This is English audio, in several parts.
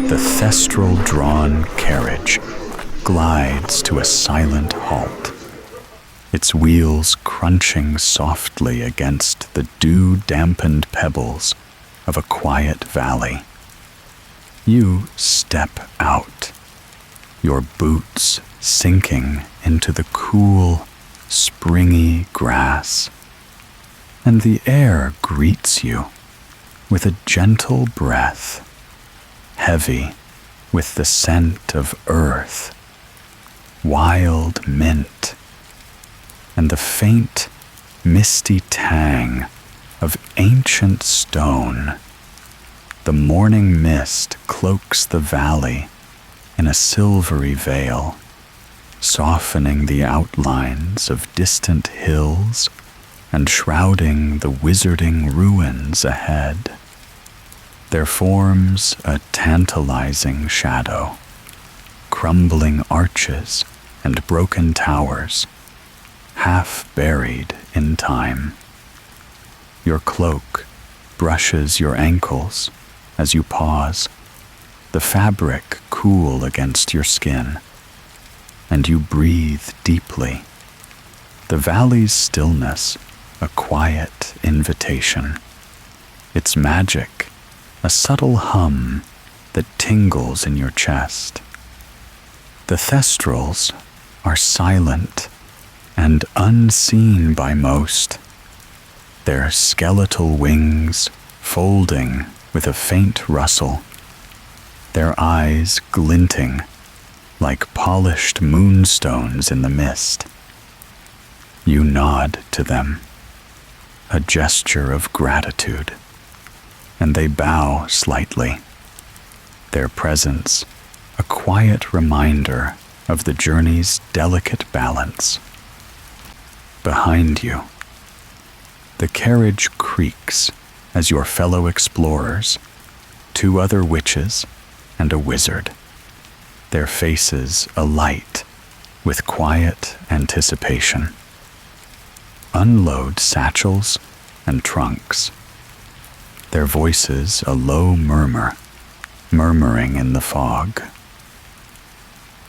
the thestral-drawn carriage glides to a silent halt, its wheels crunching softly against the dew-dampened pebbles of a quiet valley. You step out, your boots sinking into the cool, springy grass, and the air greets you with a gentle breath, heavy with the scent of earth, wild mint, and the faint, misty tang of ancient stone. The morning mist cloaks the valley in a silvery veil, softening the outlines of distant hills and shrouding the wizarding ruins ahead. Their forms a tantalizing shadow, crumbling arches and broken towers, half buried in time. Your cloak brushes your ankles as you pause, the fabric cool against your skin, and you breathe deeply. The valley's stillness, a quiet invitation. Its magic, a subtle hum that tingles in your chest. The thestrals are silent and unseen by most, their skeletal wings folding with a faint rustle, their eyes glinting like polished moonstones in the mist. You nod to them, a gesture of gratitude, and they bow slightly, their presence a quiet reminder of the journey's delicate balance. Behind you, the carriage creaks as your fellow explorers, two other witches and a wizard, their faces alight with quiet anticipation, unload satchels and trunks, their voices a low murmur, murmuring in the fog.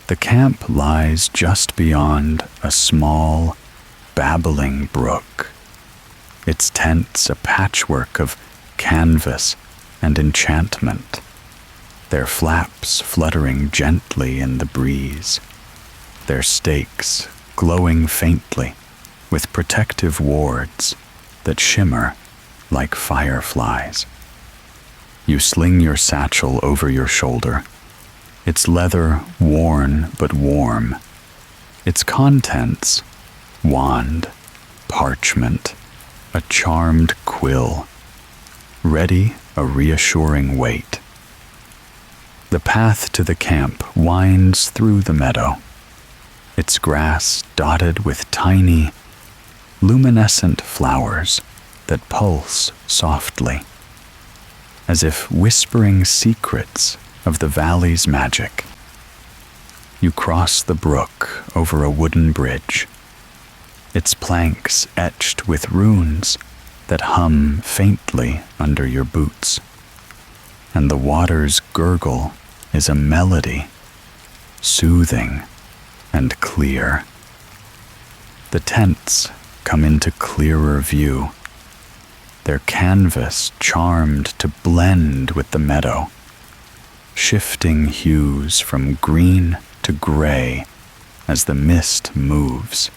The camp lies just beyond a small, babbling brook, its tents a patchwork of canvas and enchantment, their flaps fluttering gently in the breeze, their stakes glowing faintly with protective wards that shimmer like fireflies. You sling your satchel over your shoulder, its leather worn but warm, its contents wand, parchment, a charmed quill, ready a reassuring weight. The path to the camp winds through the meadow, its grass dotted with tiny, luminescent flowers that pulse softly, as if whispering secrets of the valley's magic. You cross the brook over a wooden bridge, its planks etched with runes that hum faintly under your boots, and the water's gurgle is a melody, soothing and clear. The tents come into clearer view, their canvas charmed to blend with the meadow, shifting hues from green to gray as the mist moves.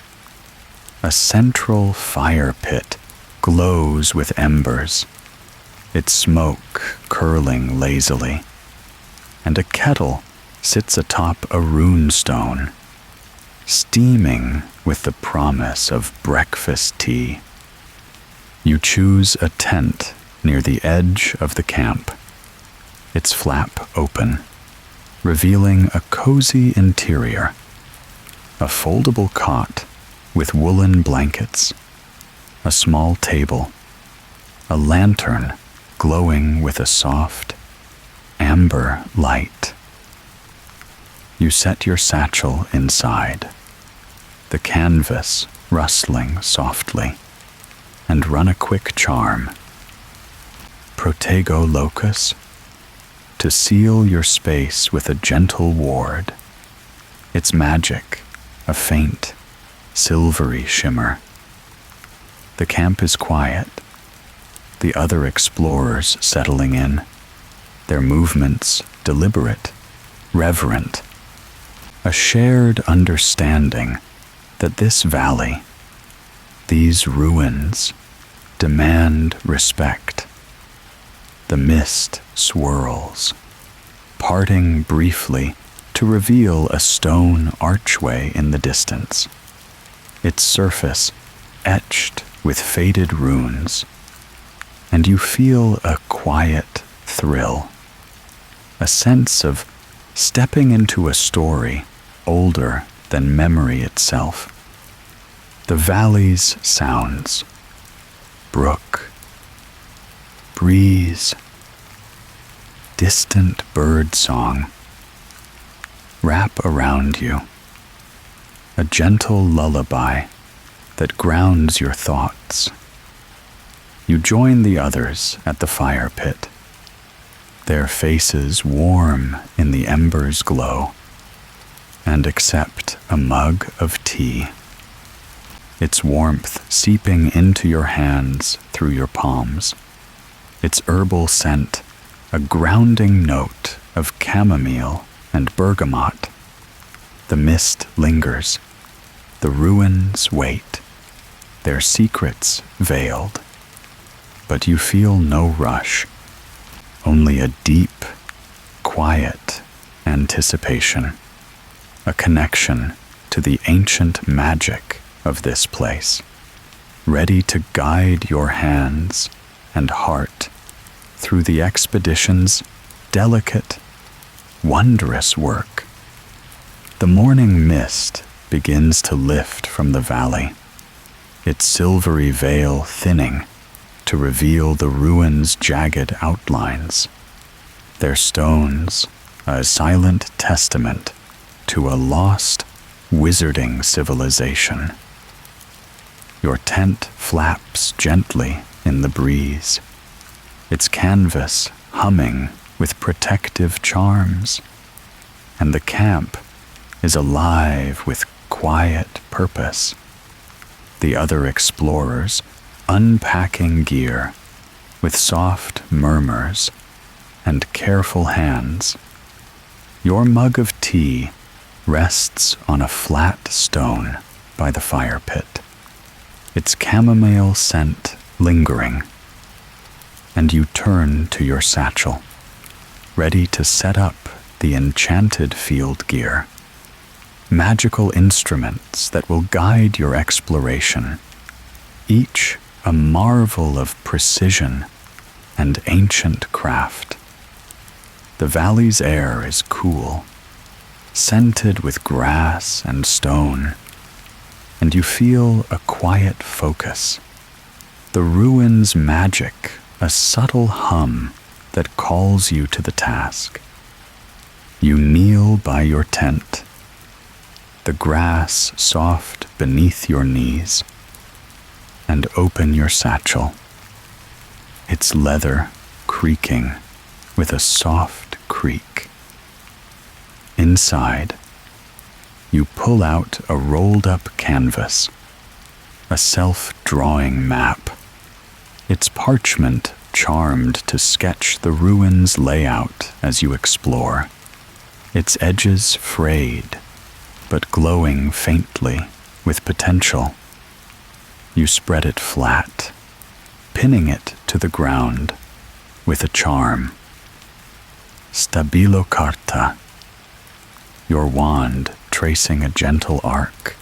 A central fire pit glows with embers, its smoke curling lazily, and a kettle sits atop a rune stone, steaming with the promise of breakfast tea. You choose a tent near the edge of the camp, its flap open, revealing a cozy interior, a foldable cot with woolen blankets, a small table, a lantern glowing with a soft, amber light. You set your satchel inside, the canvas rustling softly, and run a quick charm. Protego locus, to seal your space with a gentle ward, its magic a faint, silvery shimmer. The camp is quiet, the other explorers settling in, their movements deliberate, reverent, a shared understanding that this valley, these ruins, demand respect. The mist swirls, parting briefly to reveal a stone archway in the distance, its surface etched with faded runes, and you feel a quiet thrill, a sense of stepping into a story older than memory itself. The valley's sounds, brook, breeze, distant bird song, wrap around you, a gentle lullaby that grounds your thoughts. You join the others at the fire pit, their faces warm in the embers' glow, and accept a mug of tea, its warmth seeping into your hands through your palms, its herbal scent a grounding note of chamomile and bergamot. The mist lingers, the ruins wait, their secrets veiled, but you feel no rush, only a deep, quiet anticipation, a connection to the ancient magic of this place, ready to guide your hands and heart through the expedition's delicate, wondrous work. The morning mist begins to lift from the valley, its silvery veil thinning to reveal the ruins' jagged outlines, their stones a silent testament to a lost, wizarding civilization. Your tent flaps gently in the breeze, its canvas humming with protective charms, and the camp is alive with quiet purpose. The other explorers unpacking gear with soft murmurs and careful hands. Your mug of tea rests on a flat stone by the fire pit, its chamomile scent lingering, and you turn to your satchel, ready to set up the enchanted field gear, magical instruments that will guide your exploration, each a marvel of precision and ancient craft. The valley's air is cool, scented with grass and stone, and you feel a quiet focus, the ruins' magic, a subtle hum that calls you to the task. You kneel by your tent, the grass soft beneath your knees, and open your satchel, its leather creaking with a soft creak. Inside, you pull out a rolled-up canvas, a self-drawing map, its parchment charmed to sketch the ruins' layout as you explore, its edges frayed, but glowing faintly with potential. You spread it flat, pinning it to the ground with a charm. Stabilo carta, your wand tracing a gentle arc,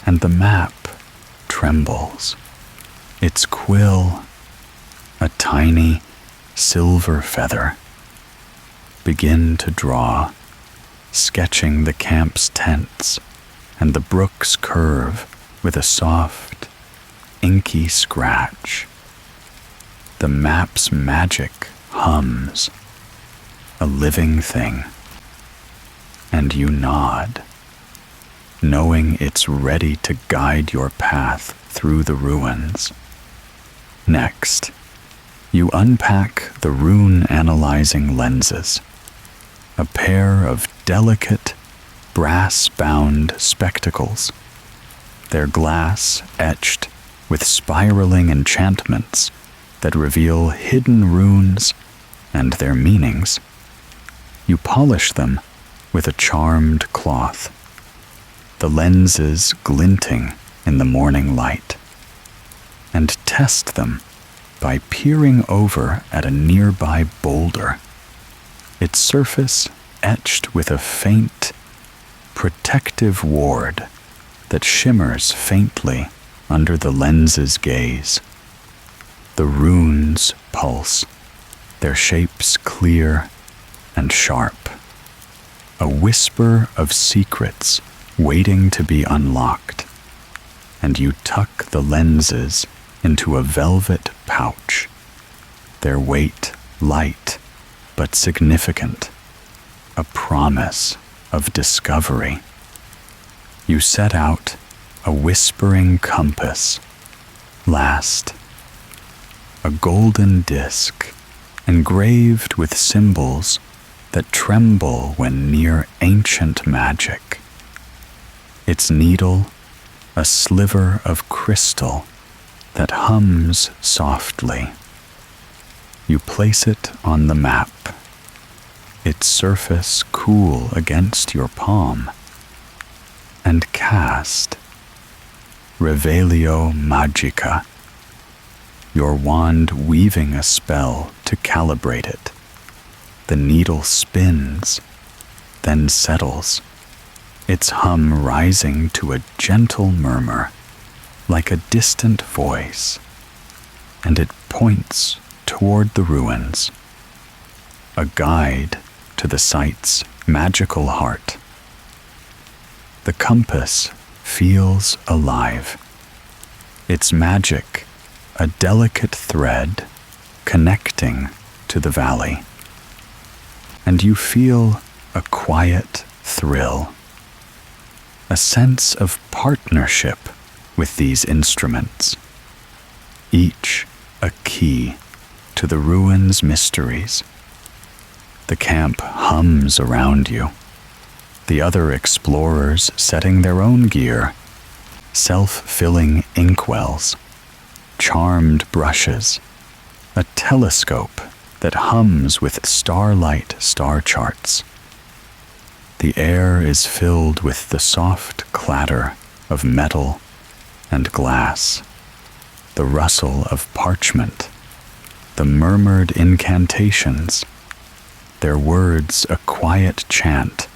and the map trembles, its quill a tiny silver feather. Begin to draw, sketching the camp's tents and the brook's curve with a soft, inky scratch. The map's magic hums, a living thing, and you nod, knowing it's ready to guide your path through the ruins. Next, You unpack the rune-analyzing lenses, a pair of delicate, brass-bound spectacles, their glass etched with spiraling enchantments that reveal hidden runes and their meanings. You polish them with a charmed cloth, the lenses glinting in the morning light, and test them by peering over at a nearby boulder, its surface etched with a faint, protective ward that shimmers faintly under the lens's gaze. The runes pulse, their shapes clear and sharp, a whisper of secrets waiting to be unlocked, and you tuck the lenses into a velvet pouch, their weight light but significant, a promise of discovery. You set out a whispering compass, last, a golden disc engraved with symbols that tremble when near ancient magic. Its needle, a sliver of crystal that hums softly. You place it on the map, its surface cool against your palm, and cast Revelio Magica, your wand weaving a spell to calibrate it. The needle spins, then settles, its hum rising to a gentle murmur, like a distant voice, and it points toward the ruins, a guide to the site's magical heart. The compass feels alive, its magic a delicate thread connecting to the valley, and you feel a quiet thrill, a sense of partnership with these instruments, each a key to the ruins' mysteries. The camp hums around you, the other explorers setting their own gear, self-filling inkwells, charmed brushes, a telescope that hums with starlight star charts. The air is filled with the soft clatter of metal and glass, the rustle of parchment, the murmured incantations, their words a quiet chant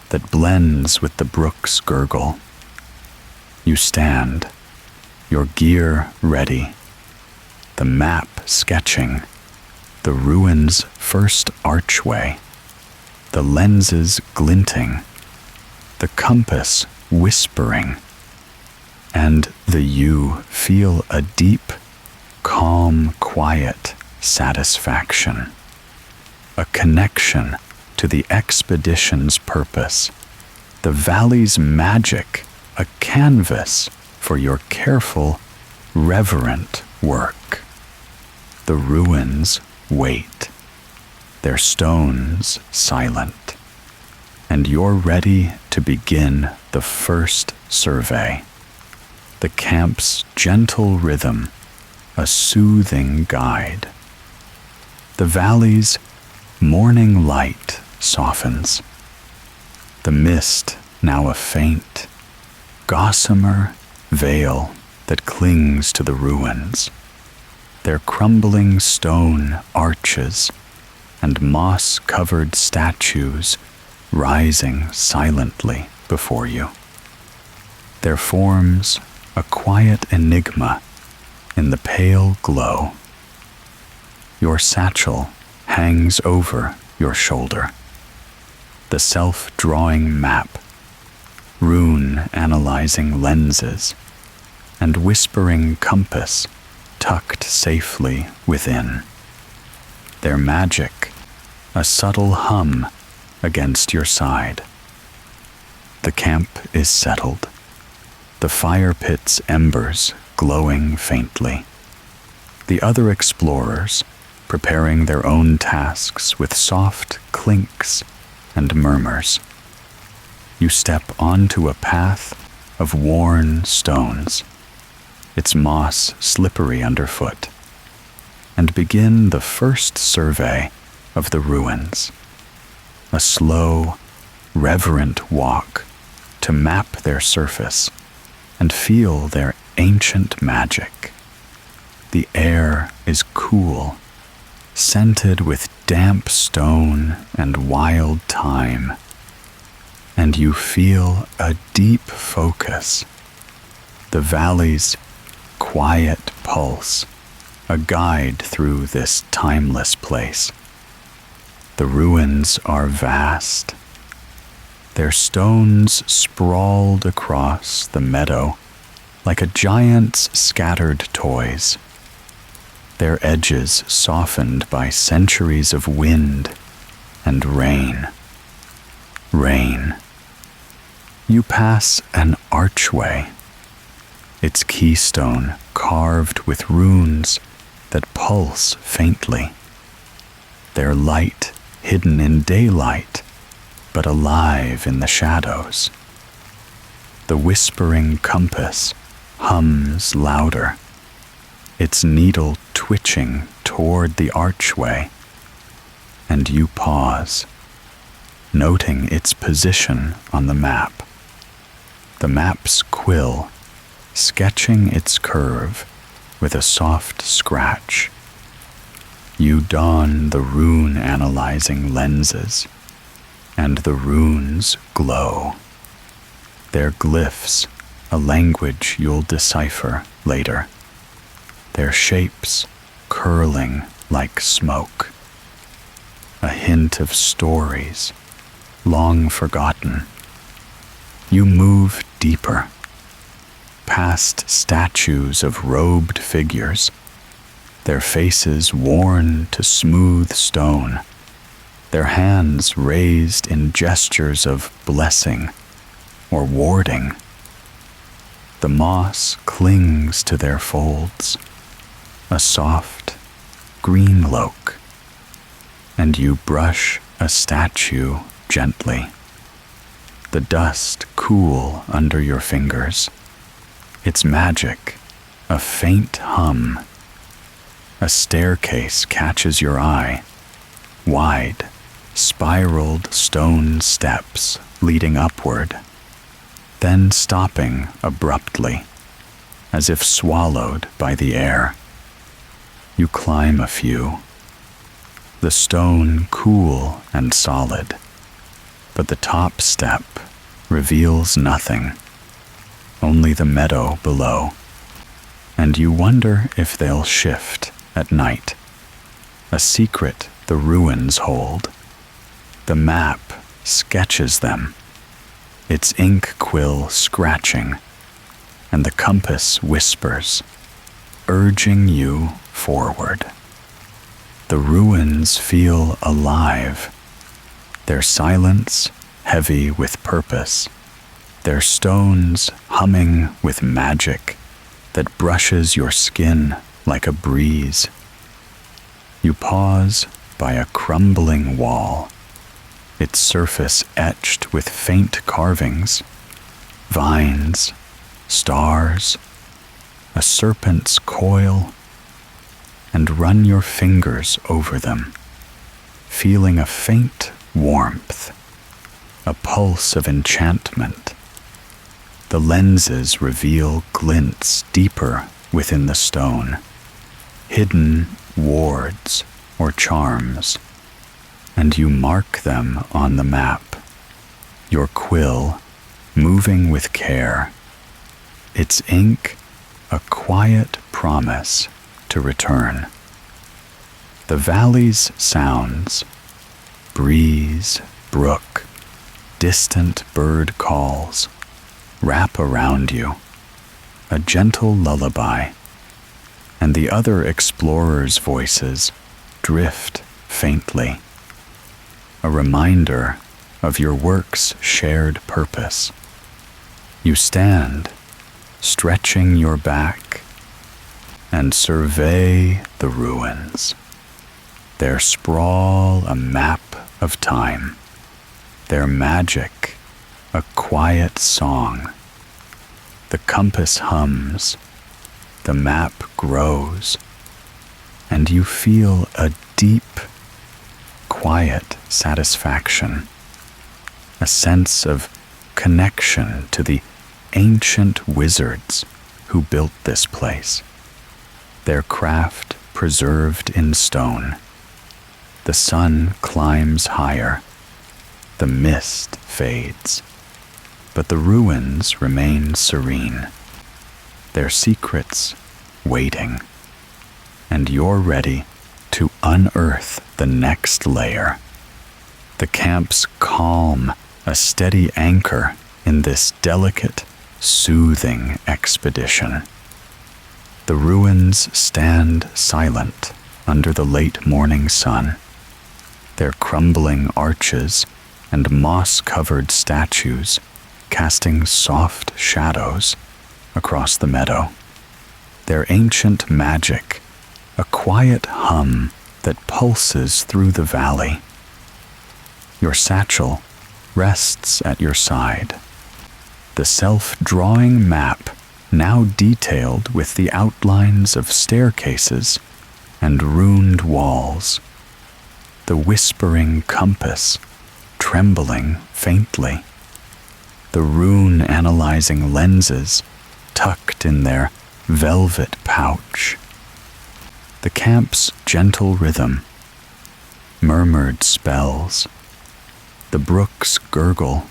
that blends with the brook's gurgle. You stand, your gear ready, the map sketching, the ruins' first archway, the lenses glinting, the compass whispering, and you feel a deep, calm, quiet satisfaction, a connection to the expedition's purpose, the valley's magic, a canvas for your careful, reverent work. The ruins wait, their stones silent, and you're ready to begin the first survey. The camp's gentle rhythm, a soothing guide. The valley's morning light softens. The mist, now a faint, gossamer veil that clings to the ruins, their crumbling stone arches and moss-covered statues rising silently before you. Their forms a quiet enigma in the pale glow. Your satchel hangs over your shoulder, the self-drawing map, rune-analyzing lenses, and whispering compass tucked safely within. Their magic, a subtle hum against your side. The camp is settled, the fire pit's embers glowing faintly. The other explorers, preparing their own tasks with soft clinks and murmurs. You step onto a path of worn stones, its moss slippery underfoot, and begin the first survey of the ruins. A slow, reverent walk to map their surface and feel their ancient magic. The air is cool, scented with damp stone and wild thyme, and you feel a deep focus, the valley's quiet pulse, a guide through this timeless place. The ruins are vast, their stones sprawled across the meadow like a giant's scattered toys, their edges softened by centuries of wind and rain. Rain. You pass an archway, its keystone carved with runes that pulse faintly, their light hidden in daylight, but alive in the shadows. The whispering compass hums louder, its needle twitching toward the archway, and you pause, noting its position on the map. The map's quill sketching its curve with a soft scratch. You don the rune-analyzing lenses, and the runes glow. Their glyphs, a language you'll decipher later. Their shapes curling like smoke. A hint of stories, long forgotten. You move deeper, past statues of robed figures, their faces worn to smooth stone, their hands raised in gestures of blessing or warding. The moss clings to their folds, a soft green loak, and you brush a statue gently, the dust cool under your fingers, its magic a faint hum. A staircase catches your eye, wide, spiraled stone steps leading upward, then stopping abruptly, as if swallowed by the air. You climb a few, the stone cool and solid, but the top step reveals nothing, only the meadow below, and you wonder if they'll shift at night. A secret the ruins hold. The map sketches them, its ink quill scratching, and the compass whispers, urging you forward. The ruins feel alive, their silence heavy with purpose, their stones humming with magic that brushes your skin like a breeze. You pause by a crumbling wall, its surface etched with faint carvings, vines, stars, a serpent's coil, and run your fingers over them, feeling a faint warmth, a pulse of enchantment. The lenses reveal glints deeper within the stone, hidden wards or charms, and you mark them on the map, your quill moving with care, its ink a quiet promise to return. The valley's sounds, breeze, brook, distant bird calls, wrap around you, a gentle lullaby, and the other explorers' voices drift faintly, a reminder of your work's shared purpose. You stand, stretching your back, and survey the ruins, There sprawl a map of time, their magic a quiet song. The compass hums, the map grows, and you feel a deep, quiet satisfaction, a sense of connection to the ancient wizards who built this place, their craft preserved in stone. The sun climbs higher, the mist fades, but the ruins remain serene, their secrets waiting, and you're ready to unearth the next layer. The camp's calm, a steady anchor in this delicate, soothing expedition. The ruins stand silent under the late morning sun, their crumbling arches and moss-covered statues casting soft shadows across the meadow. Their ancient magic, a quiet hum that pulses through the valley. Your satchel rests at your side, the self-drawing map now detailed with the outlines of staircases and runed walls, the whispering compass trembling faintly, the rune-analyzing lenses tucked in their velvet pouch. The camp's gentle rhythm, murmured spells, the brook's gurgle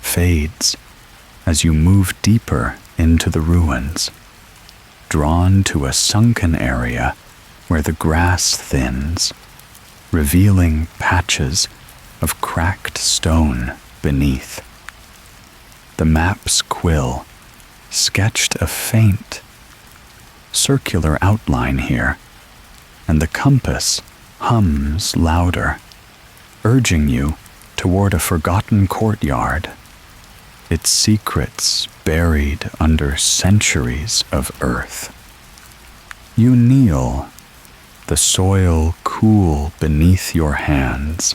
fades as you move deeper into the ruins, drawn to a sunken area where the grass thins, revealing patches of cracked stone beneath. The map's quill sketched a faint, circular outline here, and the compass hums louder, urging you toward a forgotten courtyard, its secrets buried under centuries of earth. You kneel, the soil cool beneath your hands,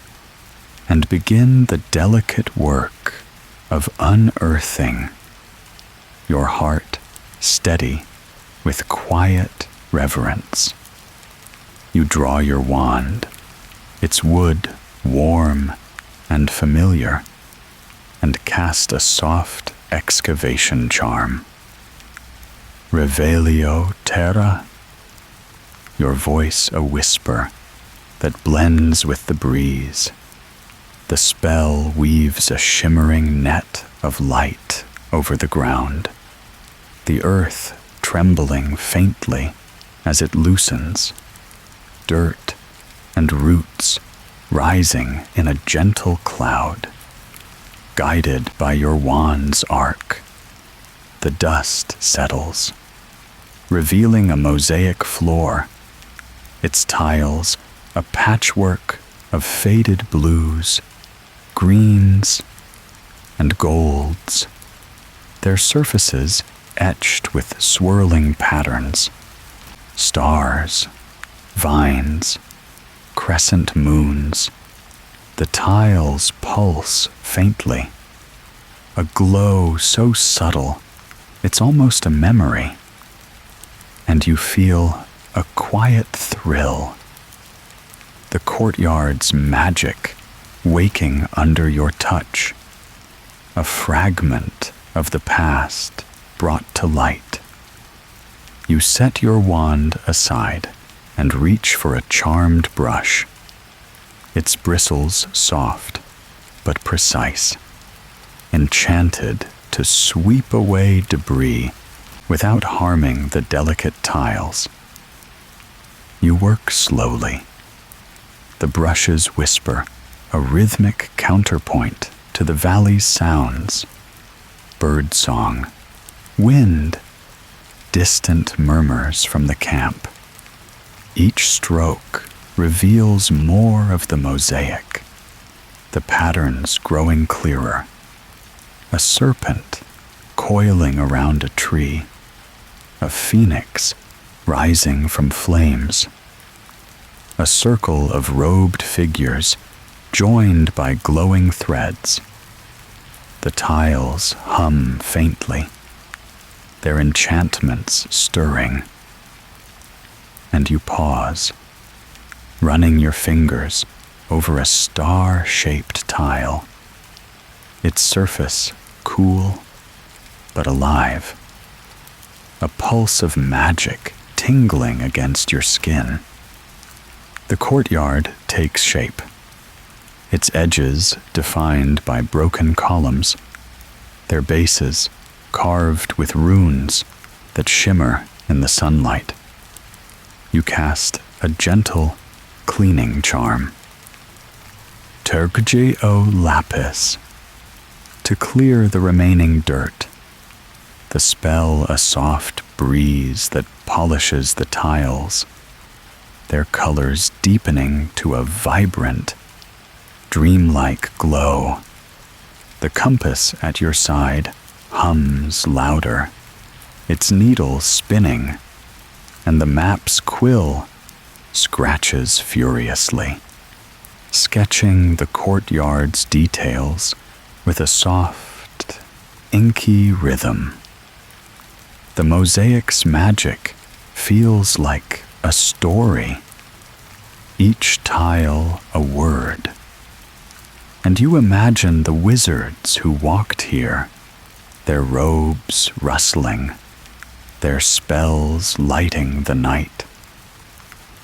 and begin the delicate work of unearthing, your heart steady with quiet reverence. You draw your wand, its wood warm and familiar, and cast a soft excavation charm. Revelio terra, your voice a whisper that blends with the breeze. The spell weaves a shimmering net of light over the ground, the earth trembling faintly as it loosens, dirt and roots rising in a gentle cloud. Guided by your wand's arc, the dust settles, revealing a mosaic floor, its tiles a patchwork of faded blues, greens, and golds, their surfaces etched with swirling patterns, stars, vines, crescent moons. The tiles pulse faintly, a glow so subtle it's almost a memory, and you feel a quiet thrill, the courtyard's magic waking under your touch, a fragment of the past brought to light. You set your wand aside and reach for a charmed brush, its bristles soft but precise, enchanted to sweep away debris without harming the delicate tiles. You work slowly. The brushes whisper, a rhythmic counterpoint to the valley's sounds, bird song, wind, distant murmurs from the camp. Each stroke reveals more of the mosaic, the patterns growing clearer. A serpent coiling around a tree, a phoenix rising from flames, a circle of robed figures joined by glowing threads. The tiles hum faintly, their enchantments stirring. And you pause, running your fingers over a star-shaped tile, its surface cool but alive, a pulse of magic tingling against your skin. The courtyard takes shape, its edges defined by broken columns, their bases carved with runes that shimmer in the sunlight. You cast a gentle cleaning charm. Tergje o lapis, to clear the remaining dirt. The spell a soft breeze that polishes the tiles, their colors deepening to a vibrant, dreamlike glow. The compass at your side hums louder, its needle spinning, and the map's quill scratches furiously, sketching the courtyard's details with a soft, inky rhythm. The mosaic's magic feels like a story, each tile a word. And you imagine the wizards who walked here, their robes rustling, their spells lighting the night.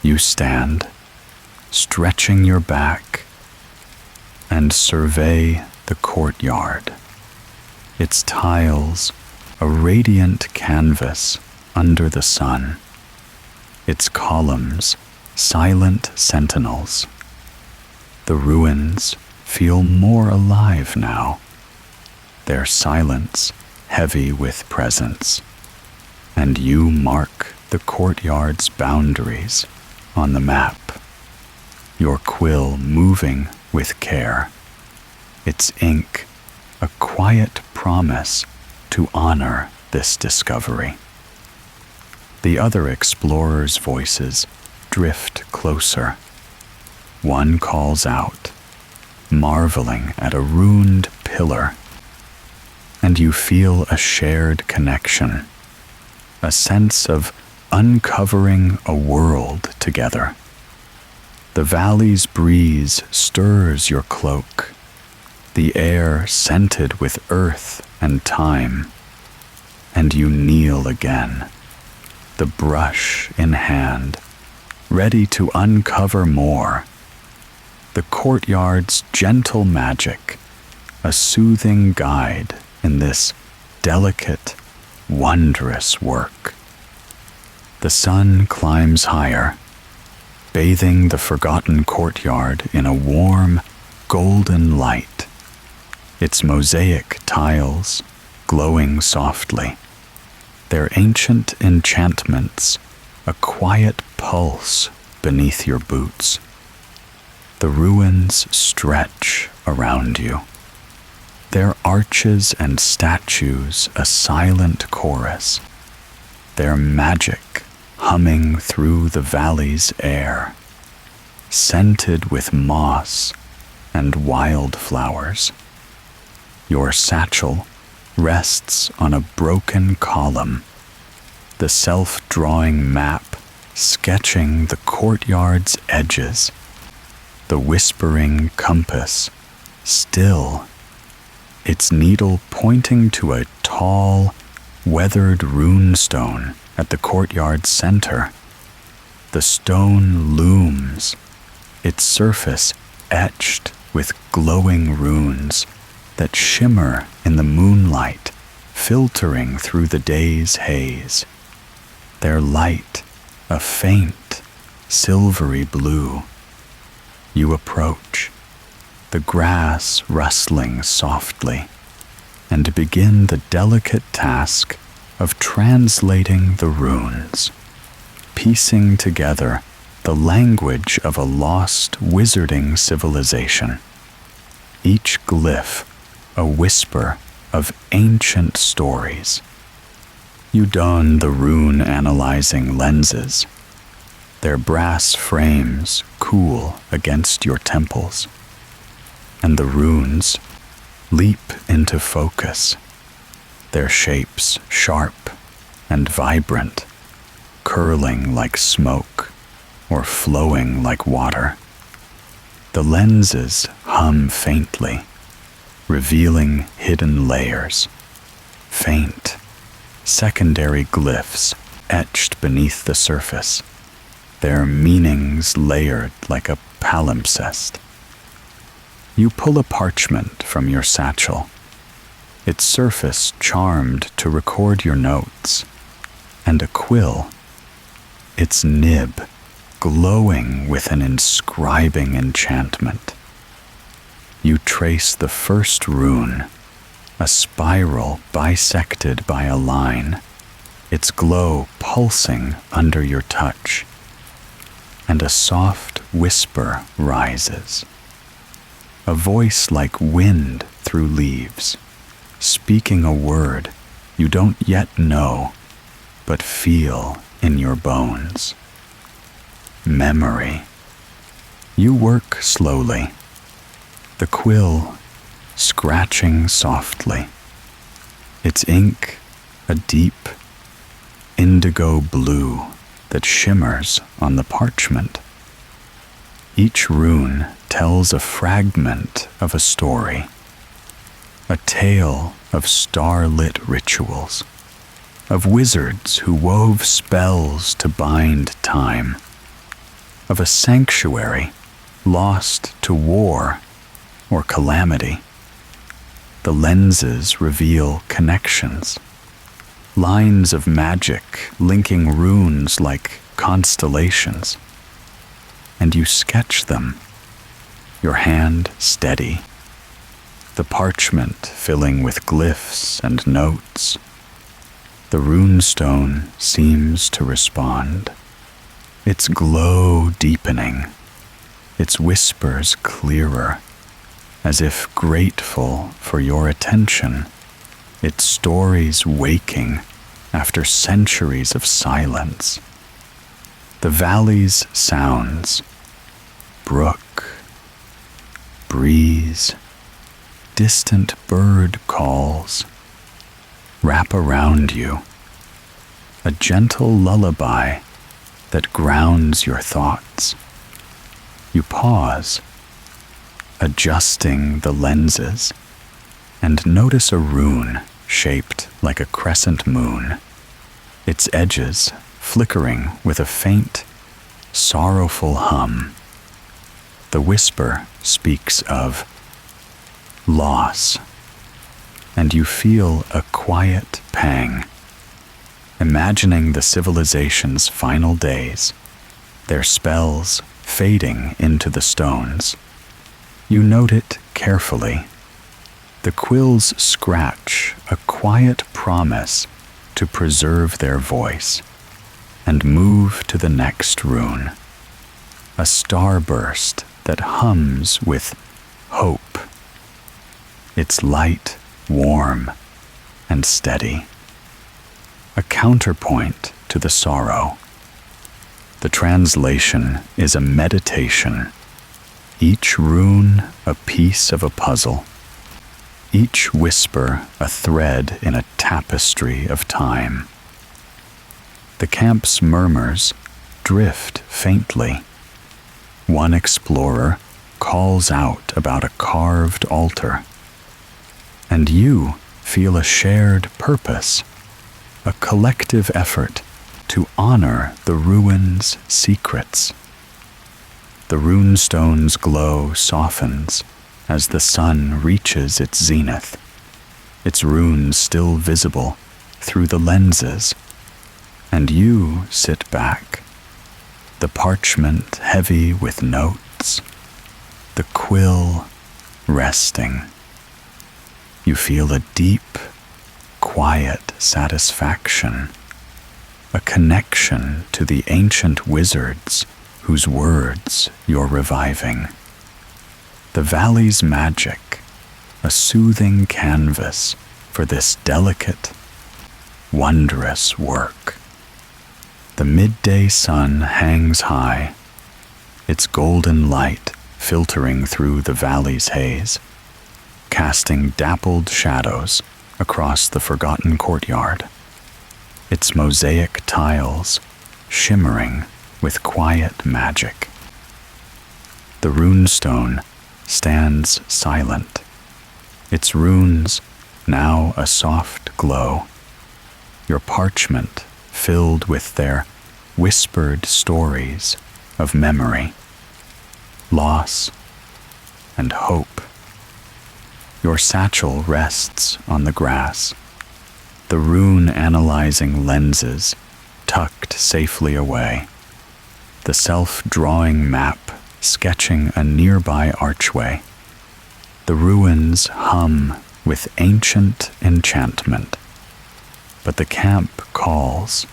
You stand, stretching your back, and survey the courtyard, its tiles a radiant canvas under the sun, its columns silent sentinels. The ruins feel more alive now, their silence heavy with presence, and you mark the courtyard's boundaries on the map, your quill moving with care, its ink a quiet promise to honor this discovery. The other explorers' voices drift closer. One calls out, marveling at a runed pillar, and you feel a shared connection, a sense of uncovering a world together. The valley's breeze stirs your cloak, the air scented with earth and time, and you kneel again, the brush in hand, ready to uncover more. The courtyard's gentle magic, a soothing guide in this delicate, wondrous work. The sun climbs higher, bathing the forgotten courtyard in a warm, golden light, its mosaic tiles glowing softly, their ancient enchantments a quiet pulse beneath your boots. The ruins stretch around you, their arches and statues a silent chorus, their magic humming through the valley's air, scented with moss and wildflowers. Your satchel rests on a broken column, the self-drawing map sketching the courtyard's edges, the whispering compass still, its needle pointing to a tall, weathered runestone at the courtyard's center. The stone looms, its surface etched with glowing runes that shimmer in the moonlight, filtering through the day's haze. Their light a faint, silvery blue. You approach, the grass rustling softly, and begin the delicate task of translating the runes, piecing together the language of a lost wizarding civilization. Each glyph a whisper of ancient stories. You don the rune-analyzing lenses, their brass frames cool against your temples, and the runes leap into focus, their shapes sharp and vibrant, curling like smoke or flowing like water. The lenses hum faintly, revealing hidden layers, faint, secondary glyphs etched beneath the surface, their meanings layered like a palimpsest. You pull a parchment from your satchel, its surface charmed to record your notes, and a quill, its nib glowing with an inscribing enchantment. You trace the first rune, a spiral bisected by a line, its glow pulsing under your touch, and a soft whisper rises. A voice like wind through leaves, speaking a word you don't yet know, but feel in your bones. Memory. You work slowly, the quill scratching softly, its ink a deep indigo blue that shimmers on the parchment. Each rune tells a fragment of a story, a tale of star-lit rituals, of wizards who wove spells to bind time, of a sanctuary lost to war or calamity. The lenses reveal connections, lines of magic linking runes like constellations, and you sketch them, your hand steady, the parchment filling with glyphs and notes. The runestone seems to respond, its glow deepening, its whispers clearer, as if grateful for your attention, its stories waking after centuries of silence. The valley's sounds, brook, breeze, distant bird calls, wrap around you, a gentle lullaby that grounds your thoughts. You pause, adjusting the lenses, and notice a rune shaped like a crescent moon, its edges flickering with a faint, sorrowful hum. The whisper speaks of loss, and you feel a quiet pang, imagining the civilization's final days, their spells fading into the stones. You note it carefully. The quill's scratch a quiet promise to preserve their voice and move to the next rune, a starburst that hums with hope, its light warm and steady, a counterpoint to the sorrow. The translation is a meditation, each rune a piece of a puzzle, each whisper a thread in a tapestry of time. The camp's murmurs drift faintly. One explorer calls out about a carved altar, and you feel a shared purpose, a collective effort to honor the ruins' secrets. The runestone's glow softens as the sun reaches its zenith, its runes still visible through the lenses, and you sit back, the parchment heavy with notes, the quill resting. You feel a deep, quiet satisfaction, a connection to the ancient wizards whose words you're reviving. The valley's magic, a soothing canvas for this delicate, wondrous work. The midday sun hangs high, its golden light filtering through the valley's haze, casting dappled shadows across the forgotten courtyard, its mosaic tiles shimmering with quiet magic. The runestone stands silent, its runes now a soft glow, your parchment filled with their whispered stories of memory, loss, and hope. Your satchel rests on the grass, the rune-analyzing lenses tucked safely away, the self-drawing map sketching a nearby archway. The ruins hum with ancient enchantment, but the camp calls,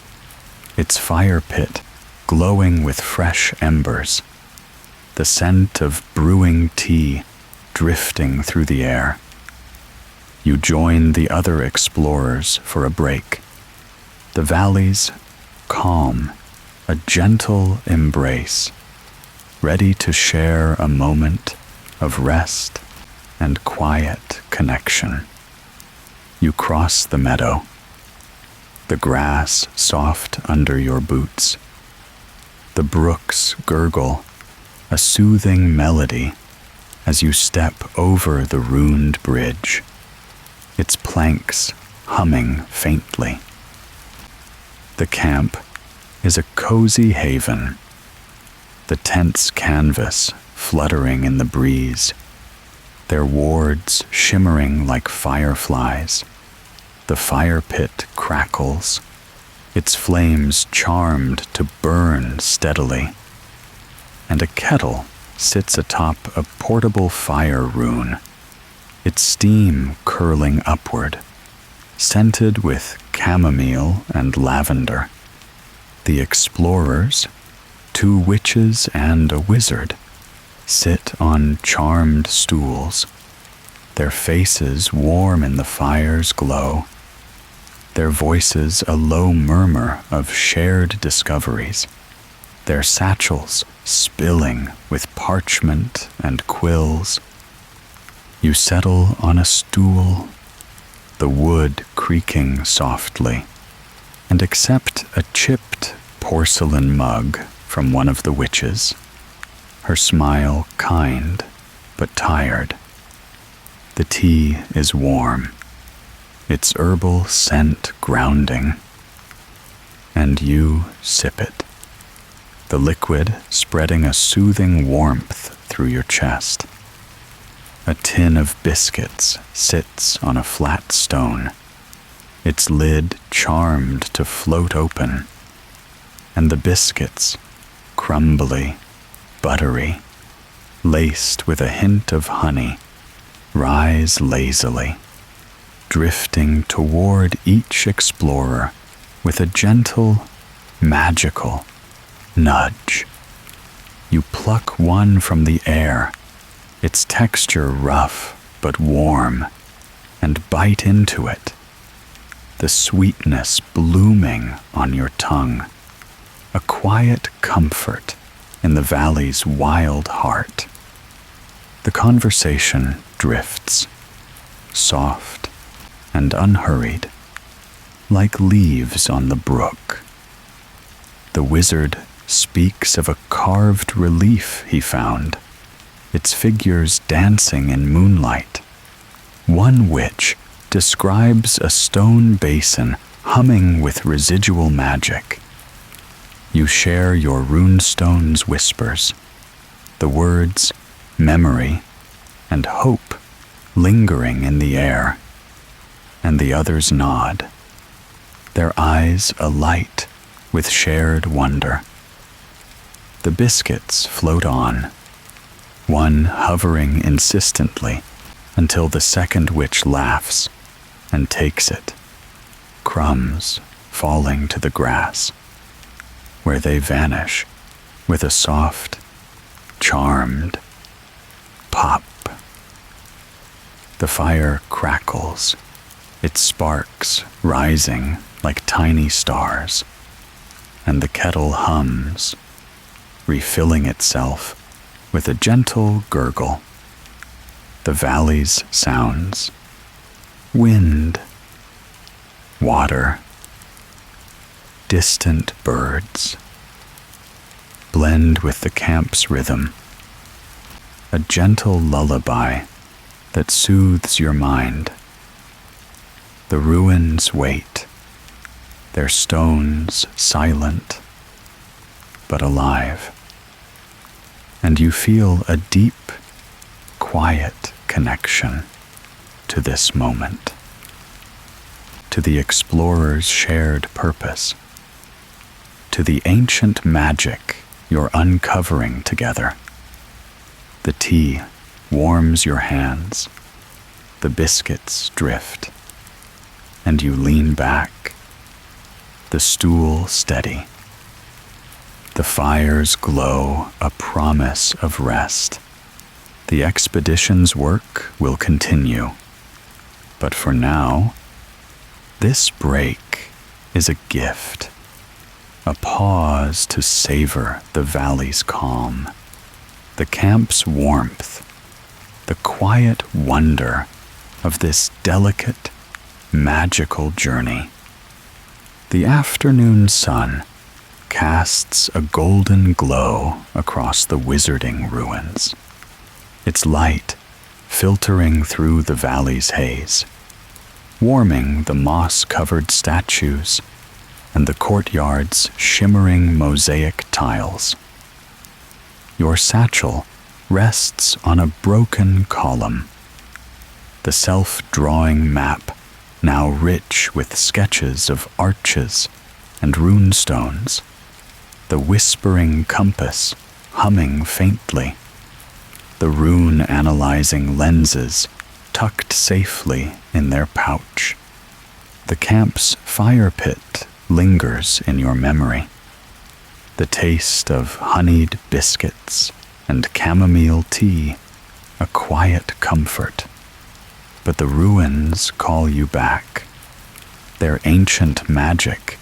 its fire pit glowing with fresh embers, the scent of brewing tea drifting through the air. You join the other explorers for a break. The valley's calm, a gentle embrace, ready to share a moment of rest and quiet connection. You cross the meadow, the grass soft under your boots. The brooks gurgle, a soothing melody as you step over the runed bridge, its planks humming faintly. The camp is a cozy haven, the tent's canvas fluttering in the breeze, their wards shimmering like fireflies. The fire pit crackles, its flames charmed to burn steadily, and a kettle sits atop a portable fire rune, its steam curling upward, scented with chamomile and lavender. The explorers, 2 witches and a wizard, sit on charmed stools, their faces warm in the fire's glow, their voices a low murmur of shared discoveries, their satchels spilling with parchment and quills. You settle on a stool, the wood creaking softly, and accept a chipped porcelain mug from one of the witches, her smile kind but tired. The tea is warm, its herbal scent grounding, and you sip it, the liquid spreading a soothing warmth through your chest. A tin of biscuits sits on a flat stone, its lid charmed to float open, and the biscuits, crumbly, buttery, laced with a hint of honey, rise lazily, drifting toward each explorer with a gentle, magical nudge. You pluck one from the air, its texture rough but warm, and bite into it, the sweetness blooming on your tongue, a quiet comfort in the valley's wild heart. The conversation drifts, soft and unhurried, like leaves on the brook. The wizard speaks of a carved relief he found, its figures dancing in moonlight. One witch describes a stone basin humming with residual magic. You share your runestone's whispers, the words memory and hope lingering in the air, and the others nod, their eyes alight with shared wonder. The biscuits float on, one hovering insistently until the second witch laughs and takes it, crumbs falling to the grass, where they vanish with a soft, charmed pop. The fire crackles, its sparks rising like tiny stars. and the kettle hums, refilling itself with a gentle gurgle. The valley's sounds, wind, water, distant birds, blend with the camp's rhythm, a gentle lullaby that soothes your mind. The ruins wait, their stones silent but alive, and you feel a deep, quiet connection to this moment, to the explorer's shared purpose, to the ancient magic you're uncovering together. The tea warms your hands, the biscuits drift, and you lean back, the stool steady. The fire's glow a promise of rest. The expedition's work will continue, but for now, this break is a gift, a pause to savor the valley's calm, the camp's warmth, the quiet wonder of this delicate, magical journey. The afternoon sun casts a golden glow across the wizarding ruins, its light filtering through the valley's haze, warming the moss-covered statues and the courtyard's shimmering mosaic tiles. Your satchel rests on a broken column, the self-drawing map now rich with sketches of arches and runestones, the whispering compass humming faintly, the rune-analyzing lenses tucked safely in their pouch. The camp's fire pit lingers in your memory, the taste of honeyed biscuits and chamomile tea, a quiet comfort. But the ruins call you back, their ancient magic,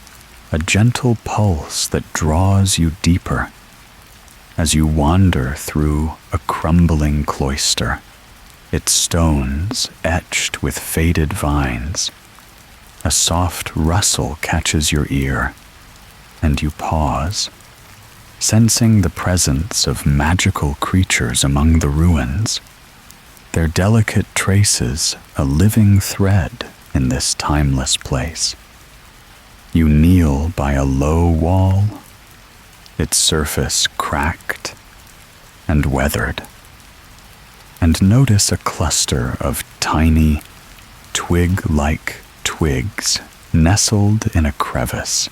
a gentle pulse that draws you deeper as you wander through a crumbling cloister, its stones etched with faded vines. A soft rustle catches your ear, and you pause, sensing the presence of magical creatures among the ruins, their delicate traces a living thread in this timeless place. You kneel by a low wall, its surface cracked and weathered, and notice a cluster of tiny, twig-like twigs nestled in a crevice,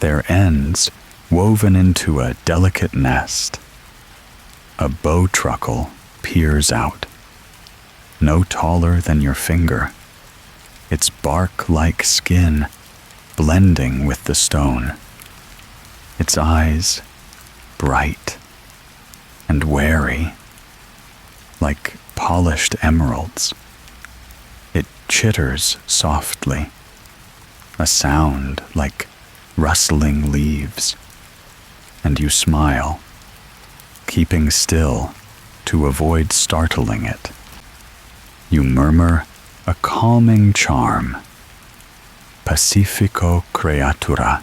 their ends woven into a delicate nest. A bowtruckle peers out, no taller than your finger, its bark-like skin blending with the stone, its eyes bright and wary, like polished emeralds. It chitters softly, a sound like rustling leaves, and you smile, keeping still to avoid startling it. You murmur a calming charm, Pacifico Creatura,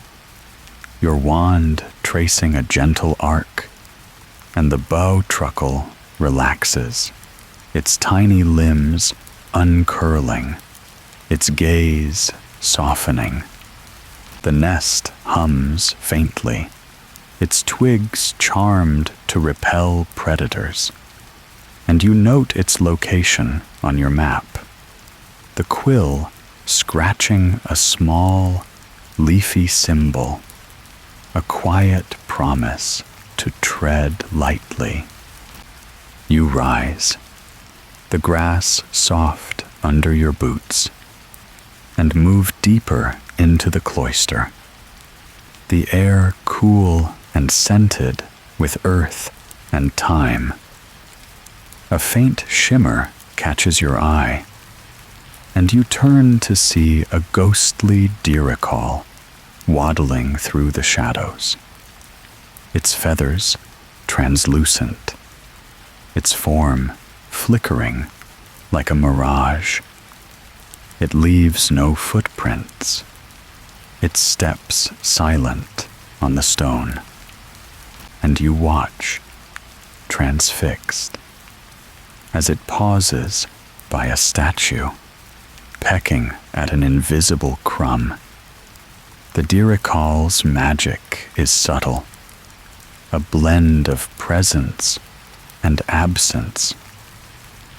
your wand tracing a gentle arc, and the bowtruckle relaxes, its tiny limbs uncurling, its gaze softening. The nest hums faintly, its twigs charmed to repel predators, and you note its location on your map, the quill scratching a small, leafy symbol, a quiet promise to tread lightly. You rise, the grass soft under your boots, and move deeper into the cloister, the air cool and scented with earth and time. A faint shimmer catches your eye, and you turn to see a ghostly diricol, waddling through the shadows, its feathers translucent, its form flickering like a mirage. It leaves no footprints, its steps silent on the stone, and you watch, transfixed, as it pauses by a statue, pecking at an invisible crumb. The Dirical's magic is subtle, a blend of presence and absence,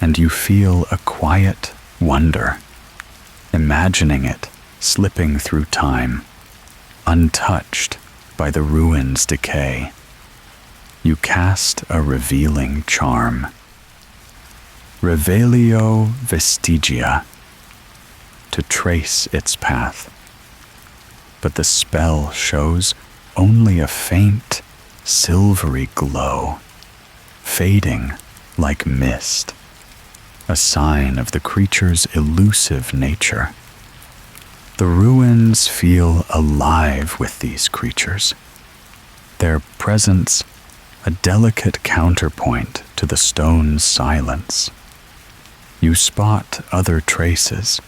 and you feel a quiet wonder, imagining it slipping through time, untouched by the ruin's decay. You cast a revealing charm. Revelio Vestigia, to trace its path. But the spell shows only a faint, silvery glow, fading like mist, a sign of the creature's elusive nature. The ruins feel alive with these creatures, their presence a delicate counterpoint to the stone's silence. You spot other traces,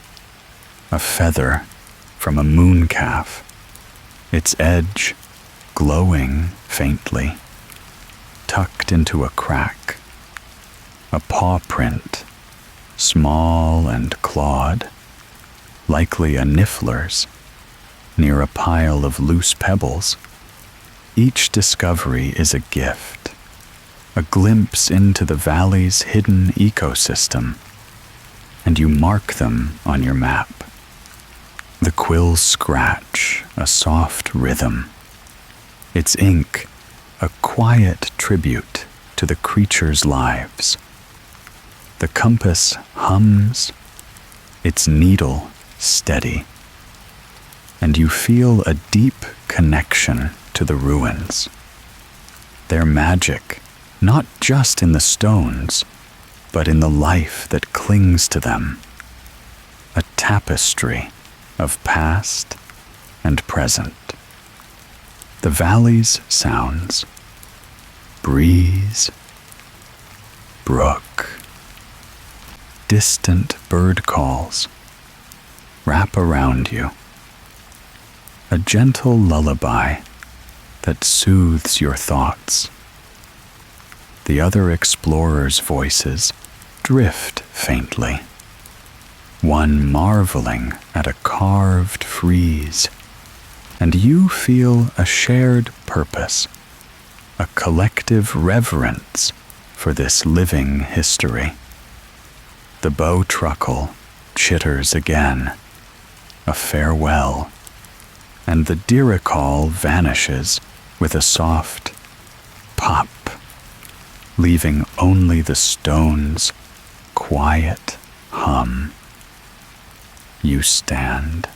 a feather from a mooncalf, its edge glowing faintly, tucked into a crack, a paw print, small and clawed, likely a niffler's, near a pile of loose pebbles. Each discovery is a gift, a glimpse into the valley's hidden ecosystem, and you mark them on your map. The quills scratch a soft rhythm, its ink a quiet tribute to the creatures' lives. The compass hums, its needle steady, and you feel a deep connection to the ruins. Their magic, not just in the stones, but in the life that clings to them. A tapestry of past and present. The valley's sounds, breeze, brook, distant bird calls, wrap around you. A gentle lullaby that soothes your thoughts. The other explorers' voices drift faintly, one marveling at a carved frieze, and you feel a shared purpose, a collective reverence for this living history. The bow truckle chitters again, a farewell, and the Dirical vanishes with a soft pop, leaving only the stone's quiet hum. You stand,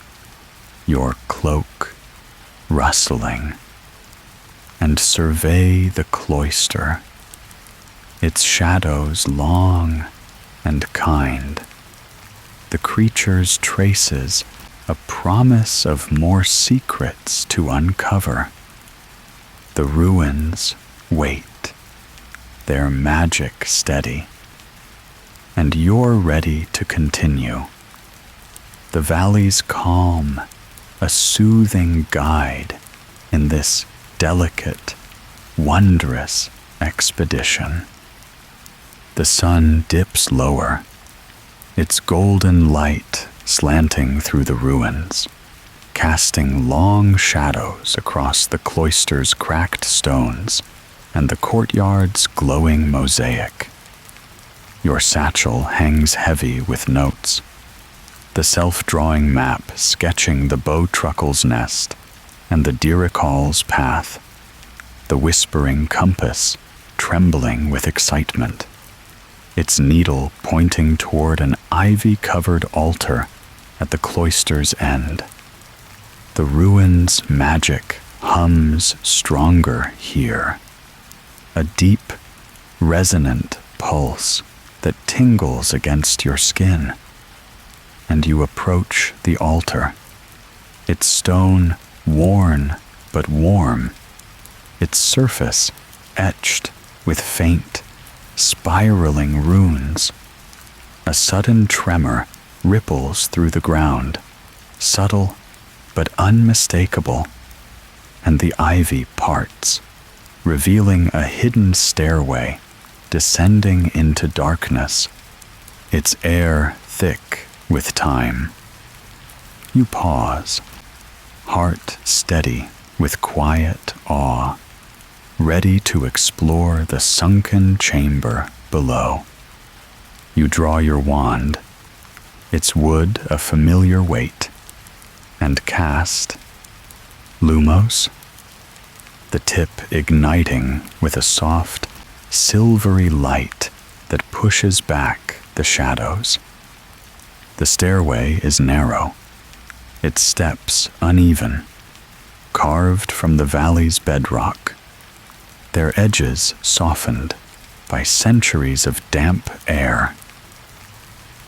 your cloak rustling, and survey the cloister, its shadows long and kind, the creature's traces a promise of more secrets to uncover. The ruins wait, their magic steady, and you're ready to continue. The valley's calm, a soothing guide in this delicate, wondrous expedition. The sun dips lower, its golden light slanting through the ruins, casting long shadows across the cloister's cracked stones and the courtyard's glowing mosaic. Your satchel hangs heavy with notes, the self-drawing map sketching the bow truckle's nest and the Dirical's path, the whispering compass trembling with excitement, its needle pointing toward an ivy-covered altar at the cloister's end. The ruin's magic hums stronger here, a deep, resonant pulse that tingles against your skin. And you approach the altar, its stone worn but warm, its surface etched with faint, spiraling runes. A sudden tremor ripples through the ground, subtle but unmistakable, and the ivy parts, revealing a hidden stairway descending into darkness, its air thick with time. You pause, heart steady with quiet awe, ready to explore the sunken chamber below. You draw your wand, its wood a familiar weight, and cast Lumos, the tip igniting with a soft, silvery light that pushes back the shadows. The stairway is narrow, its steps uneven, carved from the valley's bedrock, their edges softened by centuries of damp air.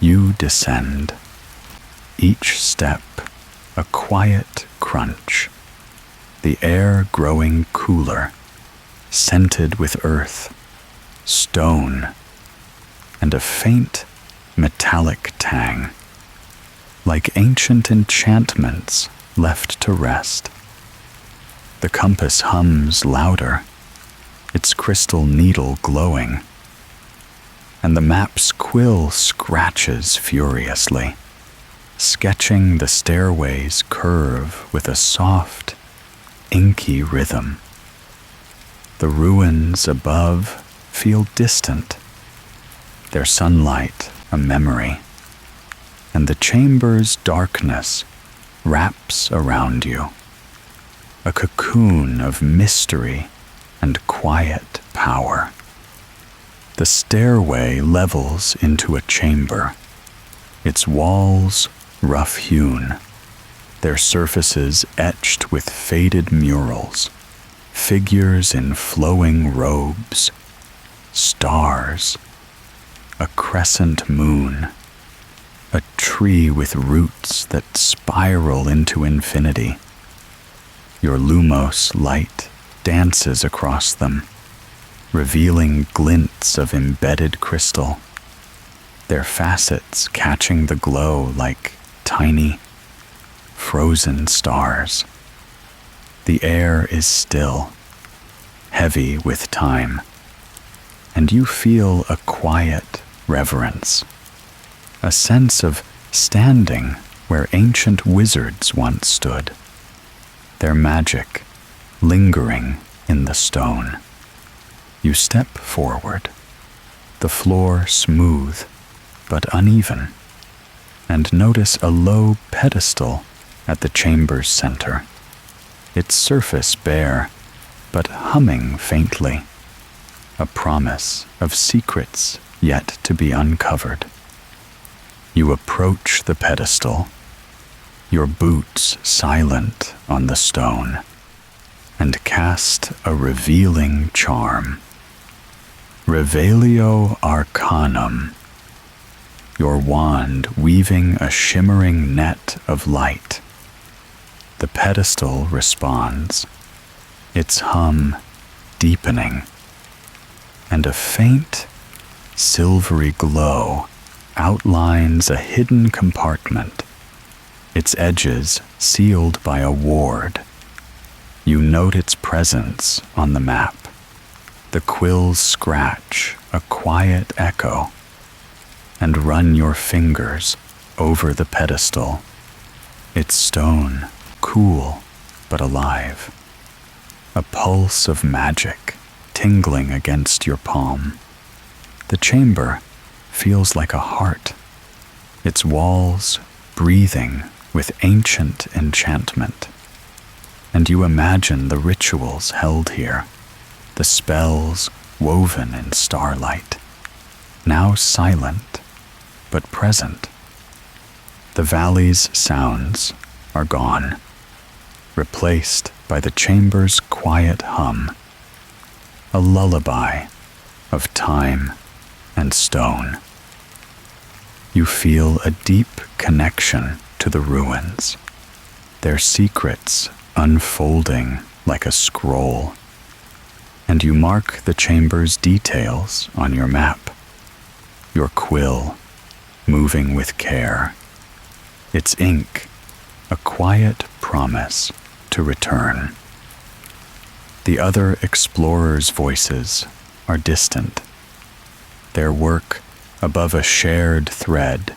You descend, each step a quiet crunch, the air growing cooler, scented with earth, stone, and a faint metallic tang, like ancient enchantments left to rest. The compass hums louder, its crystal needle glowing, and the map's quill scratches furiously, sketching the stairway's curve with a soft, inky rhythm. The ruins above feel distant, their sunlight a memory, and the chamber's darkness wraps around you, a cocoon of mystery and quiet power. The stairway levels into a chamber, its walls rough-hewn, their surfaces etched with faded murals, figures in flowing robes, stars, a crescent moon, a tree with roots that spiral into infinity. Your Lumos light dances across them, revealing glints of embedded crystal, their facets catching the glow like tiny, frozen stars. The air is still, heavy with time, and you feel a quiet reverence, a sense of standing where ancient wizards once stood, their magic lingering in the stone. You step forward, the floor smooth but uneven, and notice a low pedestal at the chamber's center, its surface bare but humming faintly, a promise of secrets yet to be uncovered. You approach the pedestal, your boots silent on the stone, and cast a revealing charm. Revelio Arcanum, your wand weaving a shimmering net of light. The pedestal responds, its hum deepening, and a faint, silvery glow outlines a hidden compartment, its edges sealed by a ward. You note its presence on the map. The quills scratch a quiet echo, and run your fingers over the pedestal, its stone cool but alive, a pulse of magic tingling against your palm. The chamber feels like a heart, its walls breathing with ancient enchantment, and you imagine the rituals held here, the spells woven in starlight, now silent but present. The valley's sounds are gone, replaced by the chamber's quiet hum, a lullaby of time and stone. You feel a deep connection to the ruins, their secrets unfolding like a scroll, and you mark the chamber's details on your map, your quill moving with care, its ink a quiet promise to return. The other explorers' voices are distant, their work above a shared thread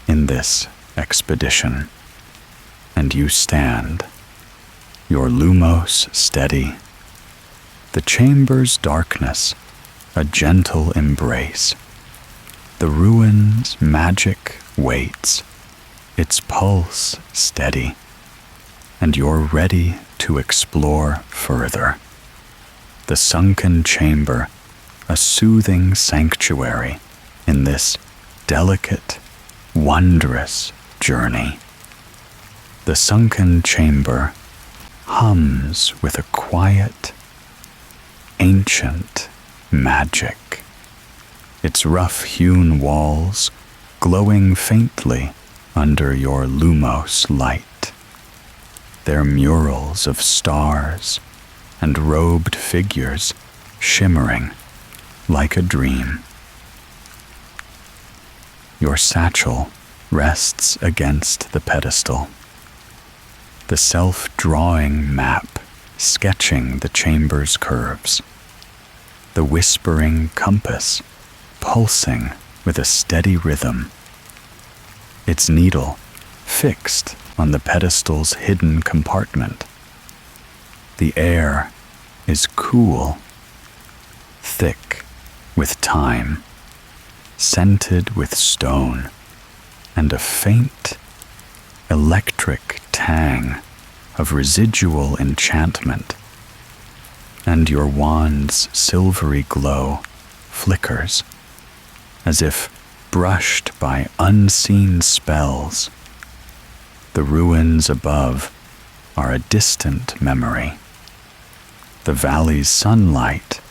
in this expedition, and you stand, your lumos steady, the chamber's darkness a gentle embrace, the ruin's magic waits, its pulse steady, and you're ready to explore further. The sunken chamber, a soothing sanctuary in this delicate, wondrous journey. The sunken chamber hums with a quiet, ancient magic, its rough-hewn walls glowing faintly under your lumos light, their murals of stars and robed figures shimmering like a dream. Your satchel rests against the pedestal, the self-drawing map sketching the chamber's curves, the whispering compass pulsing with a steady rhythm, its needle fixed on the pedestal's hidden compartment. The air is cool, thick with time, scented with stone, and a faint, electric tang of residual enchantment. And your wand's silvery glow flickers, as if brushed by unseen spells. The ruins above are a distant memory, the valley's sunlight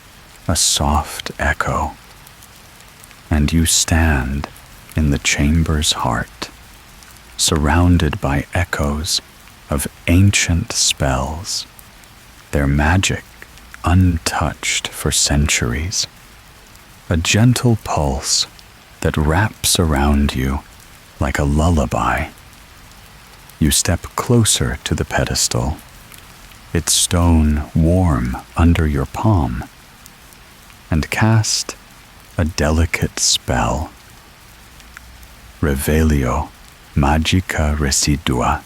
a soft echo, and you stand in the chamber's heart, surrounded by echoes of ancient spells, their magic untouched for centuries, a gentle pulse that wraps around you like a lullaby. You step closer to the pedestal, its stone warm under your palm, and cast a delicate spell. Revelio magica residua,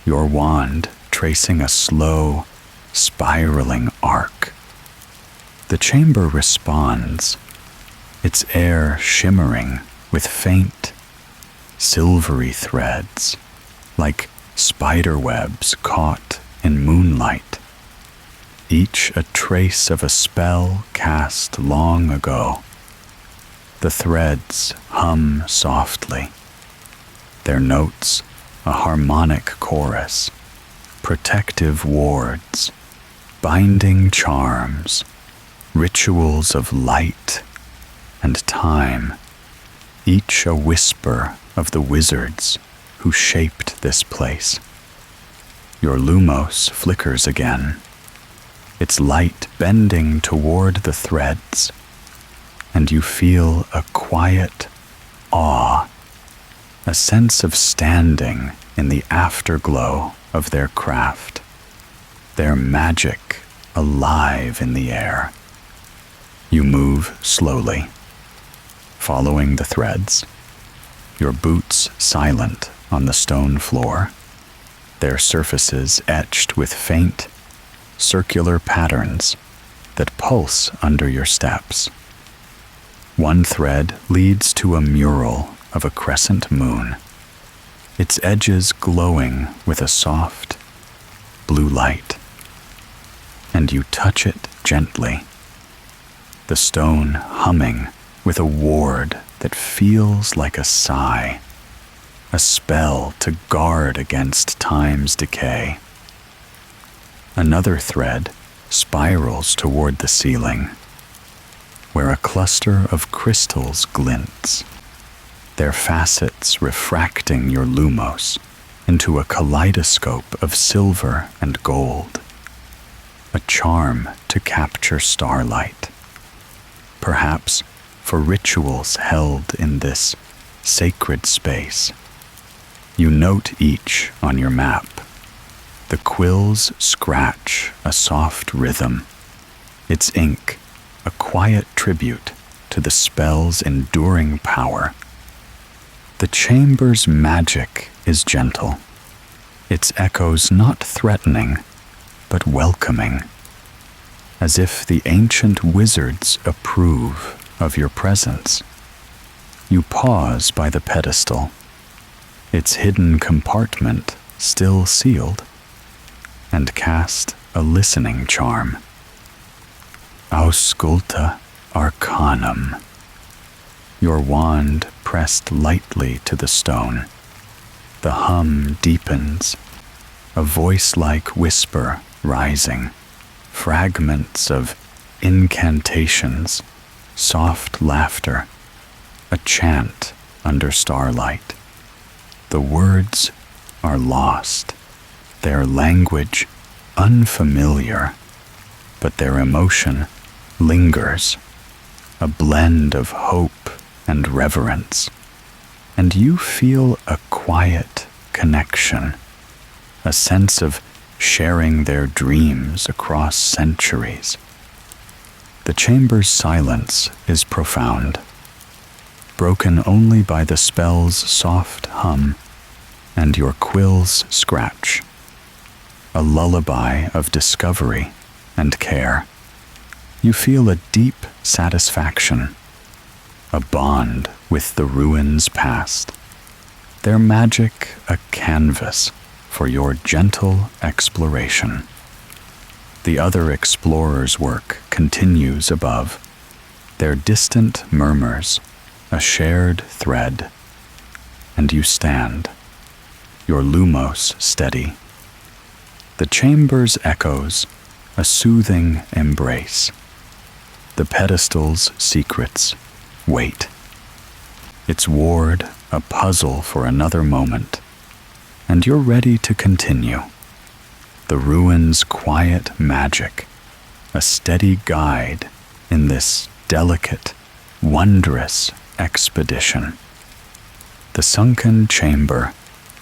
your wand tracing a slow, spiraling arc. The chamber responds, its air shimmering with faint, silvery threads, like spider webs caught in moonlight, each a trace of a spell cast long ago. The threads hum softly, their notes a harmonic chorus, protective wards, binding charms, rituals of light and time, each a whisper of the wizards who shaped this place. Your lumos flickers again, its light bending toward the threads, and you feel a quiet awe, a sense of standing in the afterglow of their craft, their magic alive in the air. You move slowly, following the threads, your boots silent on the stone floor, their surfaces etched with faint, circular patterns that pulse under your steps. One thread leads to a mural of a crescent moon, its edges glowing with a soft, blue light, and you touch it gently, the stone humming with a ward that feels like a sigh, a spell to guard against time's decay. Another thread spirals toward the ceiling, where a cluster of crystals glints, their facets refracting your lumos into a kaleidoscope of silver and gold, a charm to capture starlight, perhaps for rituals held in this sacred space. You note each on your map. The quills scratch a soft rhythm, its ink a quiet tribute to the spell's enduring power. The chamber's magic is gentle, its echoes not threatening, but welcoming, as if the ancient wizards approve of your presence. You pause by the pedestal, its hidden compartment still sealed, and cast a listening charm. Ausculta Arcanum. Your wand pressed lightly to the stone. The hum deepens, a voice-like whisper rising, fragments of incantations, soft laughter, a chant under starlight. The words are lost, their language unfamiliar, but their emotion lingers, a blend of hope and reverence, and you feel a quiet connection, a sense of sharing their dreams across centuries. The chamber's silence is profound, broken only by the spell's soft hum and your quill's scratch, a lullaby of discovery and care. You feel a deep satisfaction, a bond with the ruins past, their magic a canvas for your gentle exploration. The other explorers' work continues above, their distant murmurs a shared thread, and you stand, your lumos steady. The chamber's echoes a soothing embrace. The pedestal's secrets wait. Its ward a puzzle for another moment, and you're ready to continue. The ruins' quiet magic, a steady guide in this delicate, wondrous expedition. The sunken chamber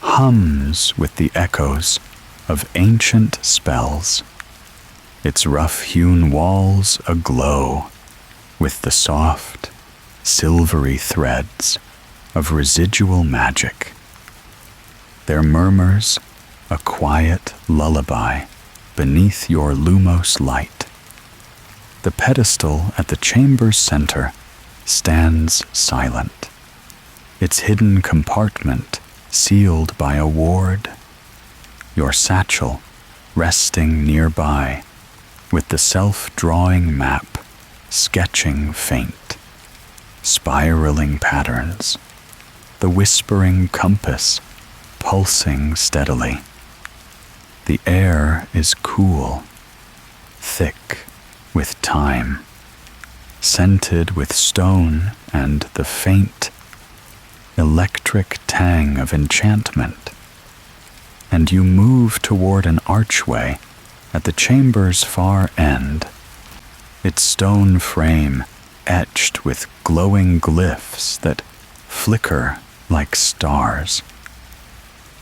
hums with the echoes of ancient spells, its rough-hewn walls aglow with the soft, silvery threads of residual magic. Their murmurs a quiet lullaby beneath your lumos light. The pedestal at the chamber's center stands silent, its hidden compartment sealed by a ward, your satchel resting nearby with the self-drawing map sketching faint, spiraling patterns, the whispering compass pulsing steadily. The air is cool, thick with time, scented with stone and the faint, electric tang of enchantment, and you move toward an archway at the chamber's far end, its stone frame etched with glowing glyphs that flicker like stars.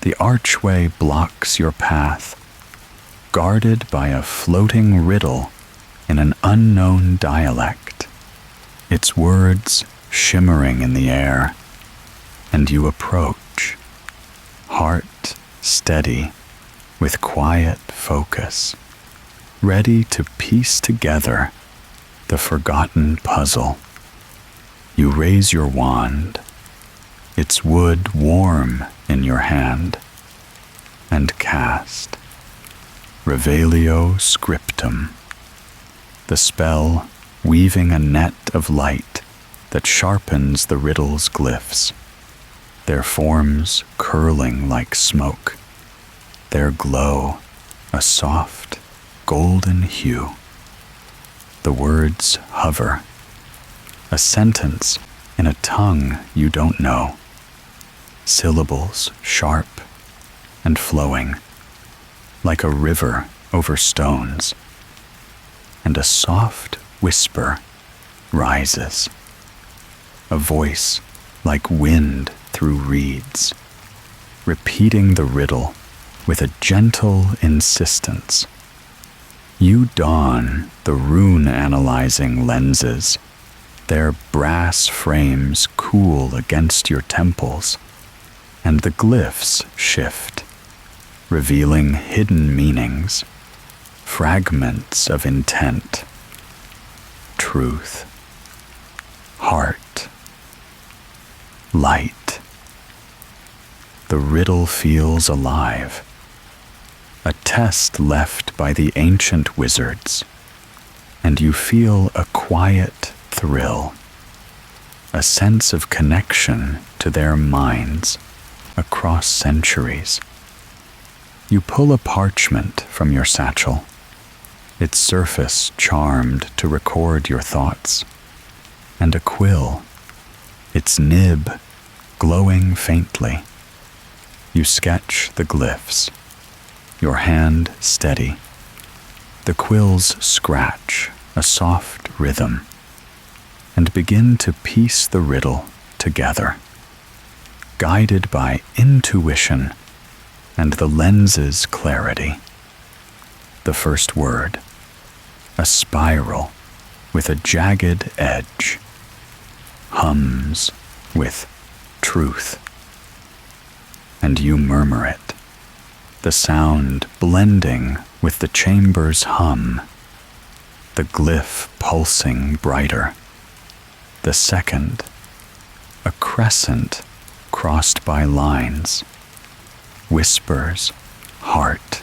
The archway blocks your path, guarded by a floating riddle in an unknown dialect, its words shimmering in the air, and you approach, heart steady with quiet focus, ready to piece together the forgotten puzzle. You raise your wand, its wood warm in your hand, and cast Revelio Scriptum, the spell weaving a net of light that sharpens the riddle's glyphs, their forms curling like smoke, their glow a soft golden hue. The words hover, a sentence in a tongue you don't know, syllables sharp, and flowing, like a river over stones, and a soft whisper rises, a voice like wind through reeds, repeating the riddle with a gentle insistence. You don the rune-analyzing lenses, their brass frames cool against your temples, and the glyphs shift, revealing hidden meanings, fragments of intent, truth, heart, light. The riddle feels alive, a test left by the ancient wizards, and you feel a quiet thrill, a sense of connection to their minds across centuries. You pull a parchment from your satchel, its surface charmed to record your thoughts, and a quill, its nib glowing faintly. You sketch the glyphs, your hand steady. The quills scratch a soft rhythm and begin to piece the riddle together, guided by intuition and the lens's clarity. The first word, a spiral with a jagged edge, hums with truth, and you murmur it, the sound blending with the chamber's hum, the glyph pulsing brighter. The second, a crescent crossed by lines, whispers heart,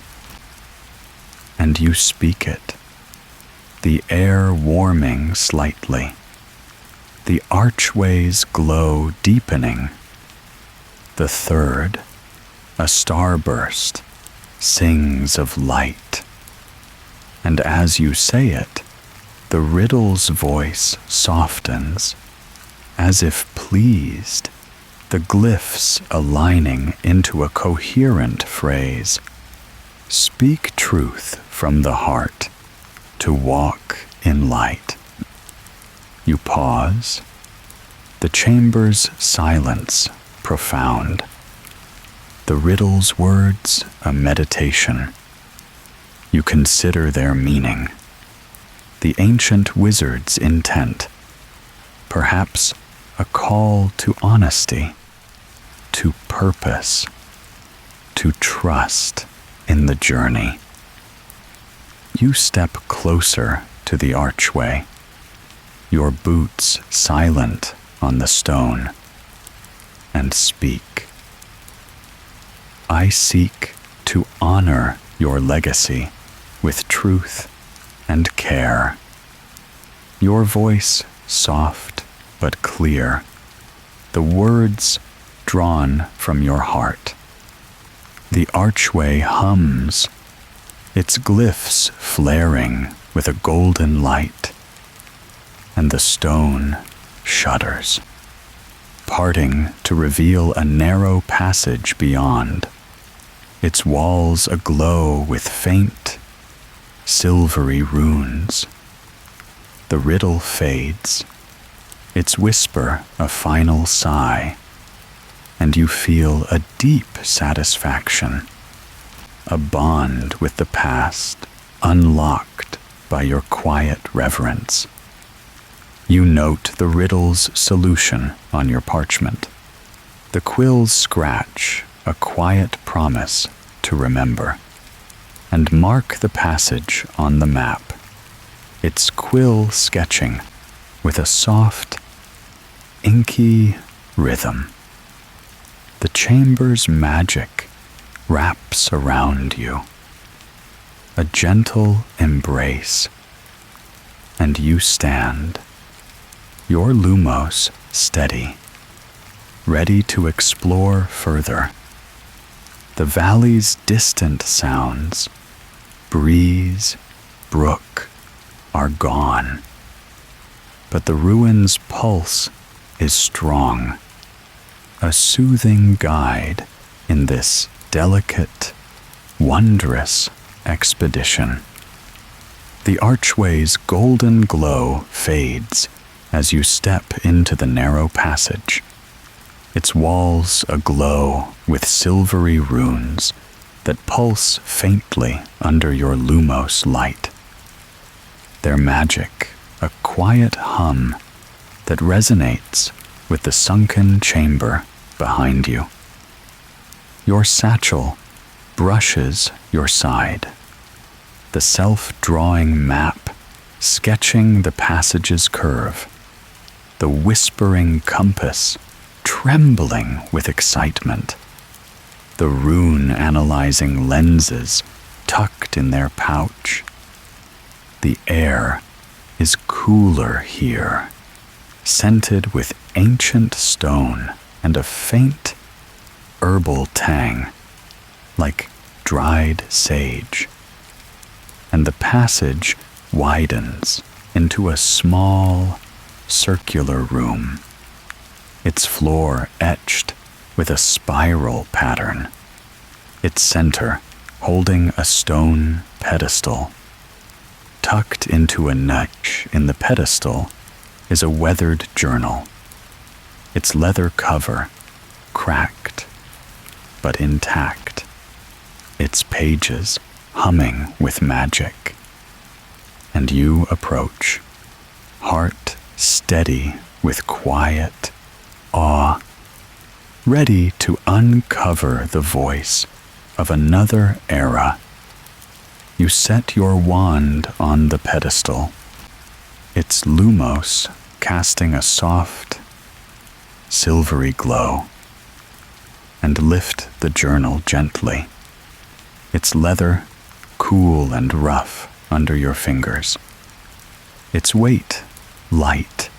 and you speak it, the air warming slightly, the archway's glow deepening. The third, a starburst, sings of light, and as you say it, the riddle's voice softens, as if pleased, the glyphs aligning into a coherent phrase. Speak truth from the heart, to walk in light. You pause, the chamber's silence profound, the riddle's words a meditation. You consider their meaning, the ancient wizard's intent, perhaps a call to honesty, to purpose, to trust in the journey. You step closer to the archway, your boots silent on the stone, and speak. I seek to honor your legacy with truth and care. Your voice soft but clear, the words drawn from your heart. The archway hums, its glyphs flaring with a golden light, and the stone shudders, parting to reveal a narrow passage beyond, its walls aglow with faint, silvery runes. The riddle fades, its whisper a final sigh, and you feel a deep satisfaction, a bond with the past unlocked by your quiet reverence. You note the riddle's solution on your parchment. The quills scratch a quiet promise to remember, and mark the passage on the map, its quill sketching with a soft, inky rhythm. The chamber's magic wraps around you, a gentle embrace, and you stand, your lumos steady, ready to explore further. The valley's distant sounds, breeze, brook, are gone, but the ruin's pulse is strong, a soothing guide in this delicate, wondrous expedition. The archway's golden glow fades as you step into the narrow passage, its walls aglow with silvery runes that pulse faintly under your lumos light. Their magic, a quiet hum that resonates with the sunken chamber behind you. Your satchel brushes your side, the self-drawing map sketching the passage's curve, the whispering compass trembling with excitement, the rune-analyzing lenses tucked in their pouch. The air is cooler here, scented with ancient stone and a faint herbal tang, like dried sage. And the passage widens into a small, circular room, its floor etched with a spiral pattern, its center holding a stone pedestal. Tucked into a niche in the pedestal is a weathered journal, its leather cover cracked but intact, its pages humming with magic. And you approach, heart steady with quiet awe, ready to uncover the voice of another era. You set your wand on the pedestal, its lumos casting a soft, silvery glow, and lift the journal gently, its leather cool and rough under your fingers, its weight light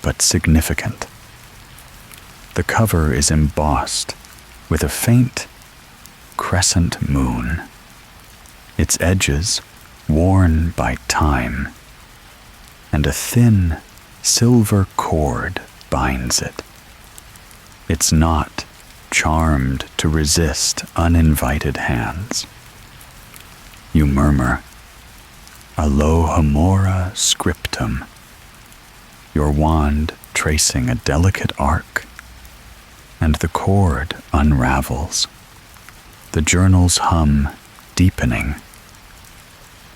but significant. The cover is embossed with a faint crescent moon, its edges worn by time, and a thin silver cord binds it, its knot charmed to resist uninvited hands. You murmur, Alohomora scriptum, your wand tracing a delicate arc, and the cord unravels, the journal's hum deepening.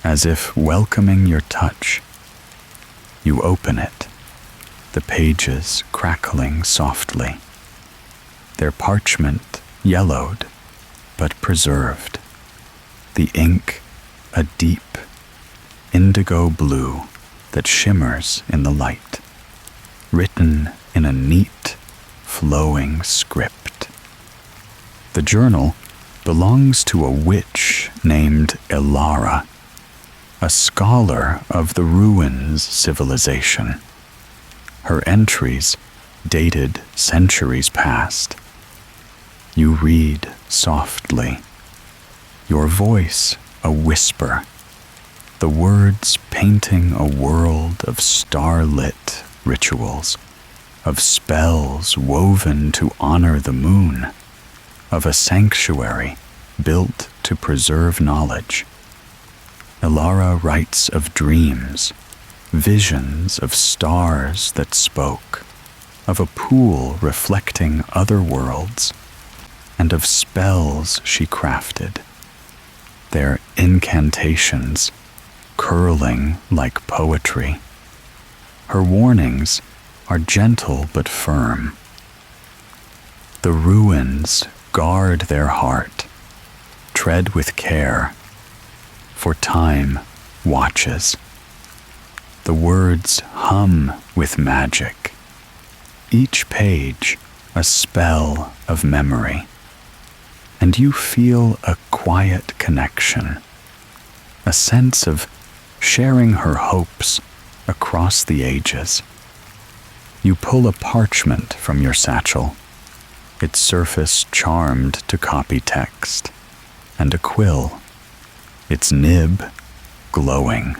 As if welcoming your touch, you open it, the pages crackling softly, their parchment yellowed but preserved, the ink a deep indigo blue that shimmers in the light, written in a neat, flowing script. The journal belongs to a witch named Elara, a scholar of the ruins civilization. Her entries dated centuries past. You read softly, your voice a whisper, the words painting a world of starlit rituals, of spells woven to honor the moon, of a sanctuary built to preserve knowledge. Elara writes of dreams, visions of stars that spoke, of a pool reflecting other worlds, and of spells she crafted, their incantations curling like poetry. Her warnings are gentle but firm. The ruins guard their heart, tread with care, for time watches. The words hum with magic, each page a spell of memory, and you feel a quiet connection, a sense of sharing her hopes across the ages. You pull a parchment from your satchel, its surface charmed to copy text, and a quill, its nib glowing.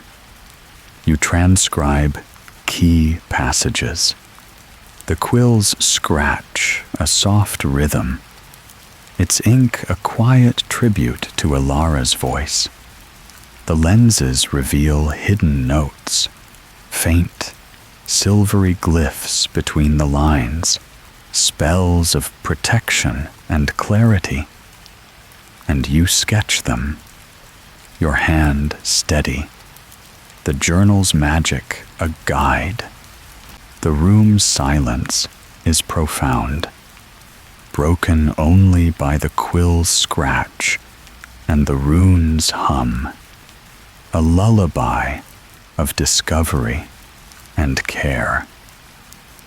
You transcribe key passages. The quills scratch a soft rhythm, its ink a quiet tribute to Alara's voice. The lenses reveal hidden notes, faint, silvery glyphs between the lines, spells of protection and clarity. And you sketch them, your hand steady, the journal's magic a guide. The room's silence is profound, broken only by the quill's scratch and the rune's hum, a lullaby of discovery and care.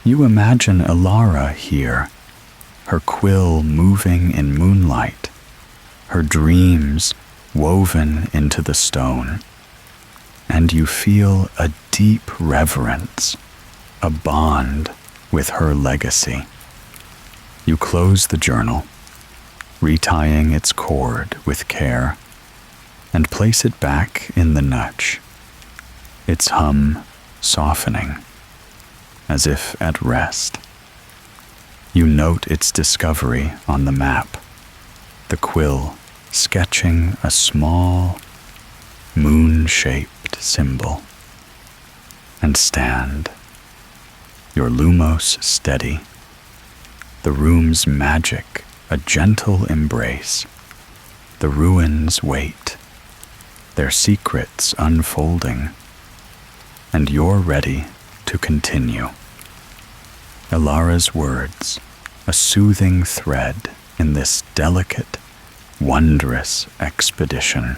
You imagine Alara here, her quill moving in moonlight, her dreams woven into the stone, and you feel a deep reverence, a bond with her legacy. You close the journal, retying its cord with care, and place it back in the nutch, its hum softening, as if at rest. You note its discovery on the map, the quill sketching a small, moon-shaped symbol, and stand, your lumos steady, the room's magic a gentle embrace, the ruins wait, their secrets unfolding, and you're ready to continue. Alara's words, a soothing thread in this delicate, wondrous expedition.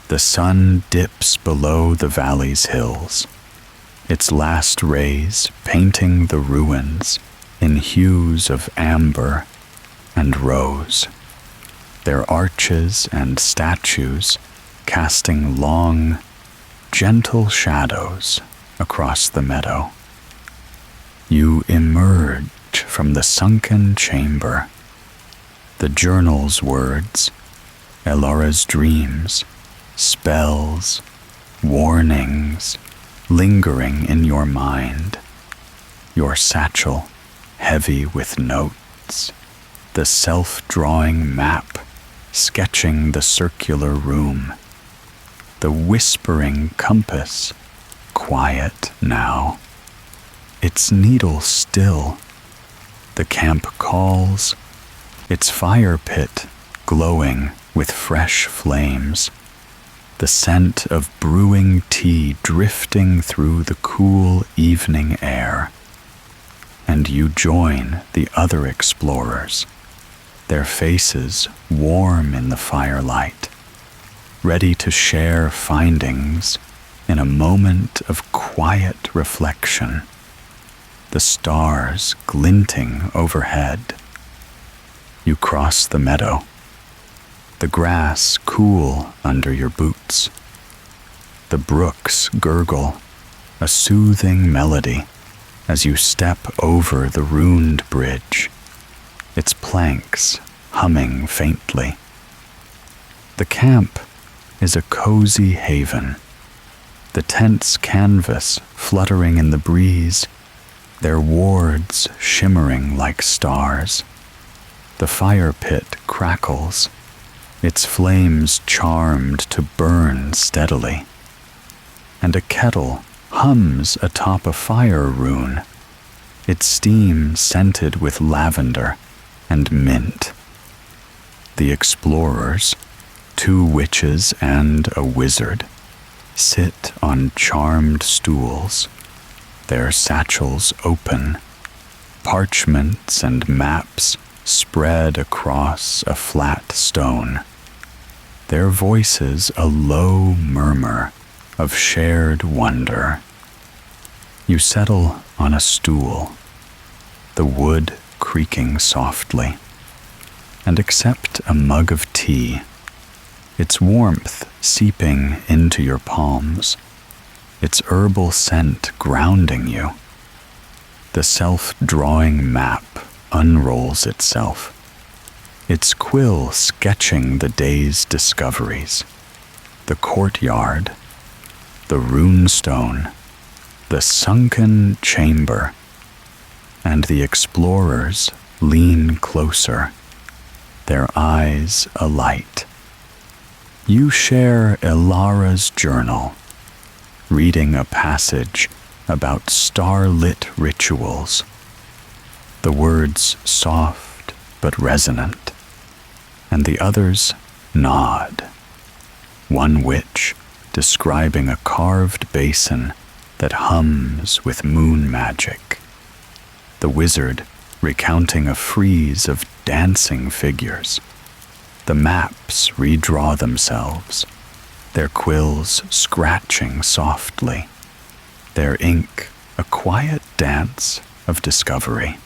The sun dips below the valley's hills, its last rays painting the ruins in hues of amber and rose, their arches and statues casting long, gentle shadows across the meadow. You emerge from the sunken chamber, the journal's words, Alara's dreams, spells, warnings, lingering in your mind, your satchel heavy with notes, the self-drawing map sketching the circular room, the whispering compass, quiet now, its needle still, the camp calls, its fire pit glowing with fresh flames, the scent of brewing tea drifting through the cool evening air. And you join the other explorers, their faces warm in the firelight, ready to share findings in a moment of quiet reflection, the stars glinting overhead. You cross the meadow, the grass cool under your boots, the brooks gurgle, a soothing melody as you step over the ruined bridge, its planks humming faintly. The camp is a cozy haven, the tent's canvas fluttering in the breeze, their wards shimmering like stars. The fire pit crackles, its flames charmed to burn steadily, and a kettle hums atop a fire rune, its steam scented with lavender and mint. The explorers, 2 witches and a wizard, sit on charmed stools, their satchels open, parchments and maps spread across a flat stone, their voices a low murmur of shared wonder. You settle on a stool, the wood creaking softly, and accept a mug of tea, its warmth seeping into your palms, its herbal scent grounding you. The self-drawing map unrolls itself, its quill sketching the day's discoveries, the courtyard, the runestone, the sunken chamber, and the explorers lean closer, their eyes alight. You share Elara's journal, reading a passage about starlit rituals, the words soft but resonant, and the others nod. One witch describing a carved basin that hums with moon magic, the wizard recounting a frieze of dancing figures. The maps redraw themselves, their quills scratching softly, their ink a quiet dance of discovery.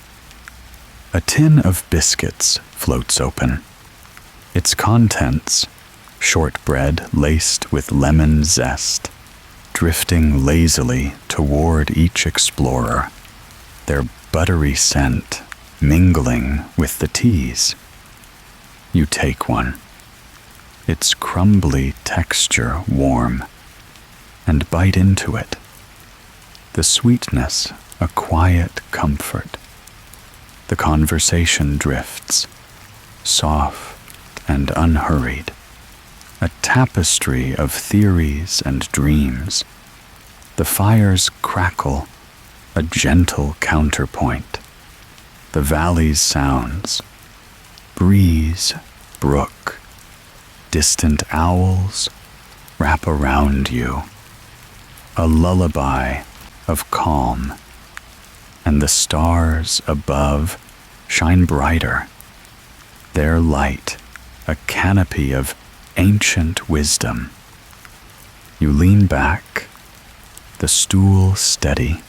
A tin of biscuits floats open, its contents shortbread laced with lemon zest, drifting lazily toward each explorer, their buttery scent mingling with the teas. You take one, its crumbly texture warm, and bite into it. The sweetness a quiet comfort. The conversation drifts, soft and unhurried, a tapestry of theories and dreams. The fires crackle, a gentle counterpoint. The valley's sounds, breeze, brook, distant owls wrap around you, a lullaby of calm, and the stars above shine brighter, their light a canopy of ancient wisdom. You lean back, the stool steady,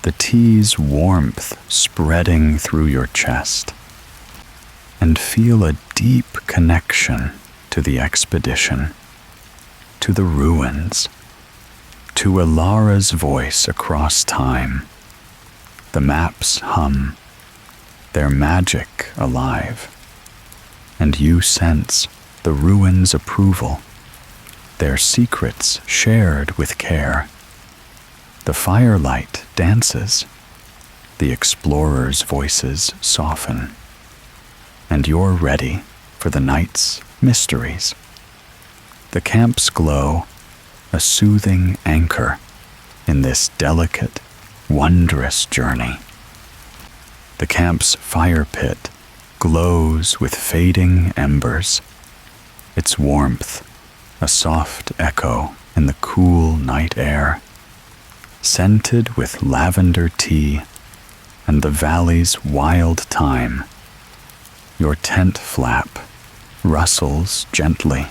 the tea's warmth spreading through your chest, and feel a deep connection to the expedition, to the ruins, to Elara's voice across time. The maps hum, their magic alive, and you sense the ruins' approval, their secrets shared with care. The firelight dances, the explorers' voices soften, and you're ready for the night's mysteries. The camp's glow, a soothing anchor in this delicate, wondrous journey. The camp's fire pit glows with fading embers, its warmth a soft echo in the cool night air, scented with lavender tea and the valley's wild thyme. Your tent flap rustles gently,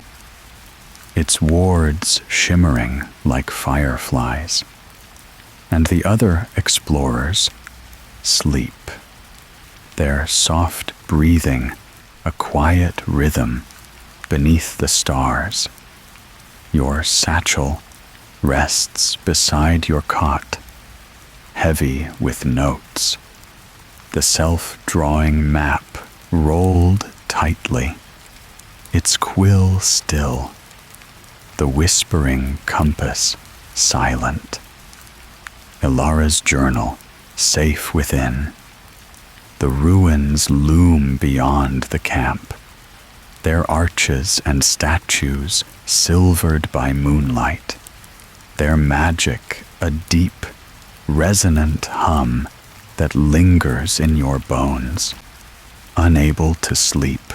its wards shimmering like fireflies, and the other explorers sleep, their soft breathing a quiet rhythm beneath the stars. Your satchel rests beside your cot, heavy with notes, the self-drawing map rolled tightly, its quill still, the whispering compass silent. Elara's journal safe within. The ruins loom beyond the camp, their arches and statues silvered by moonlight, their magic a deep, resonant hum that lingers in your bones. Unable to sleep,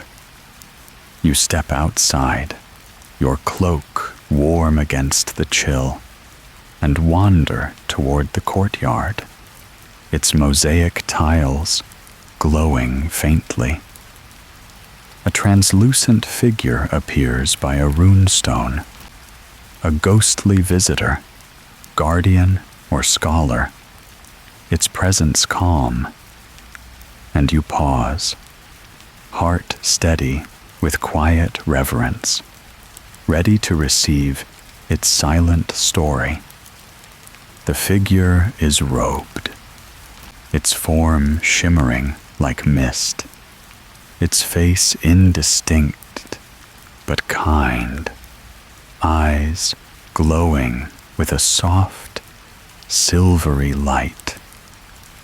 you step outside, your cloak warm against the chill, and wander toward the courtyard, its mosaic tiles glowing faintly. A translucent figure appears by a runestone, a ghostly visitor, guardian or scholar, its presence calm, and you pause, heart steady with quiet reverence, ready to receive its silent story. The figure is robed, its form shimmering like mist, its face indistinct but kind, eyes glowing with a soft, silvery light,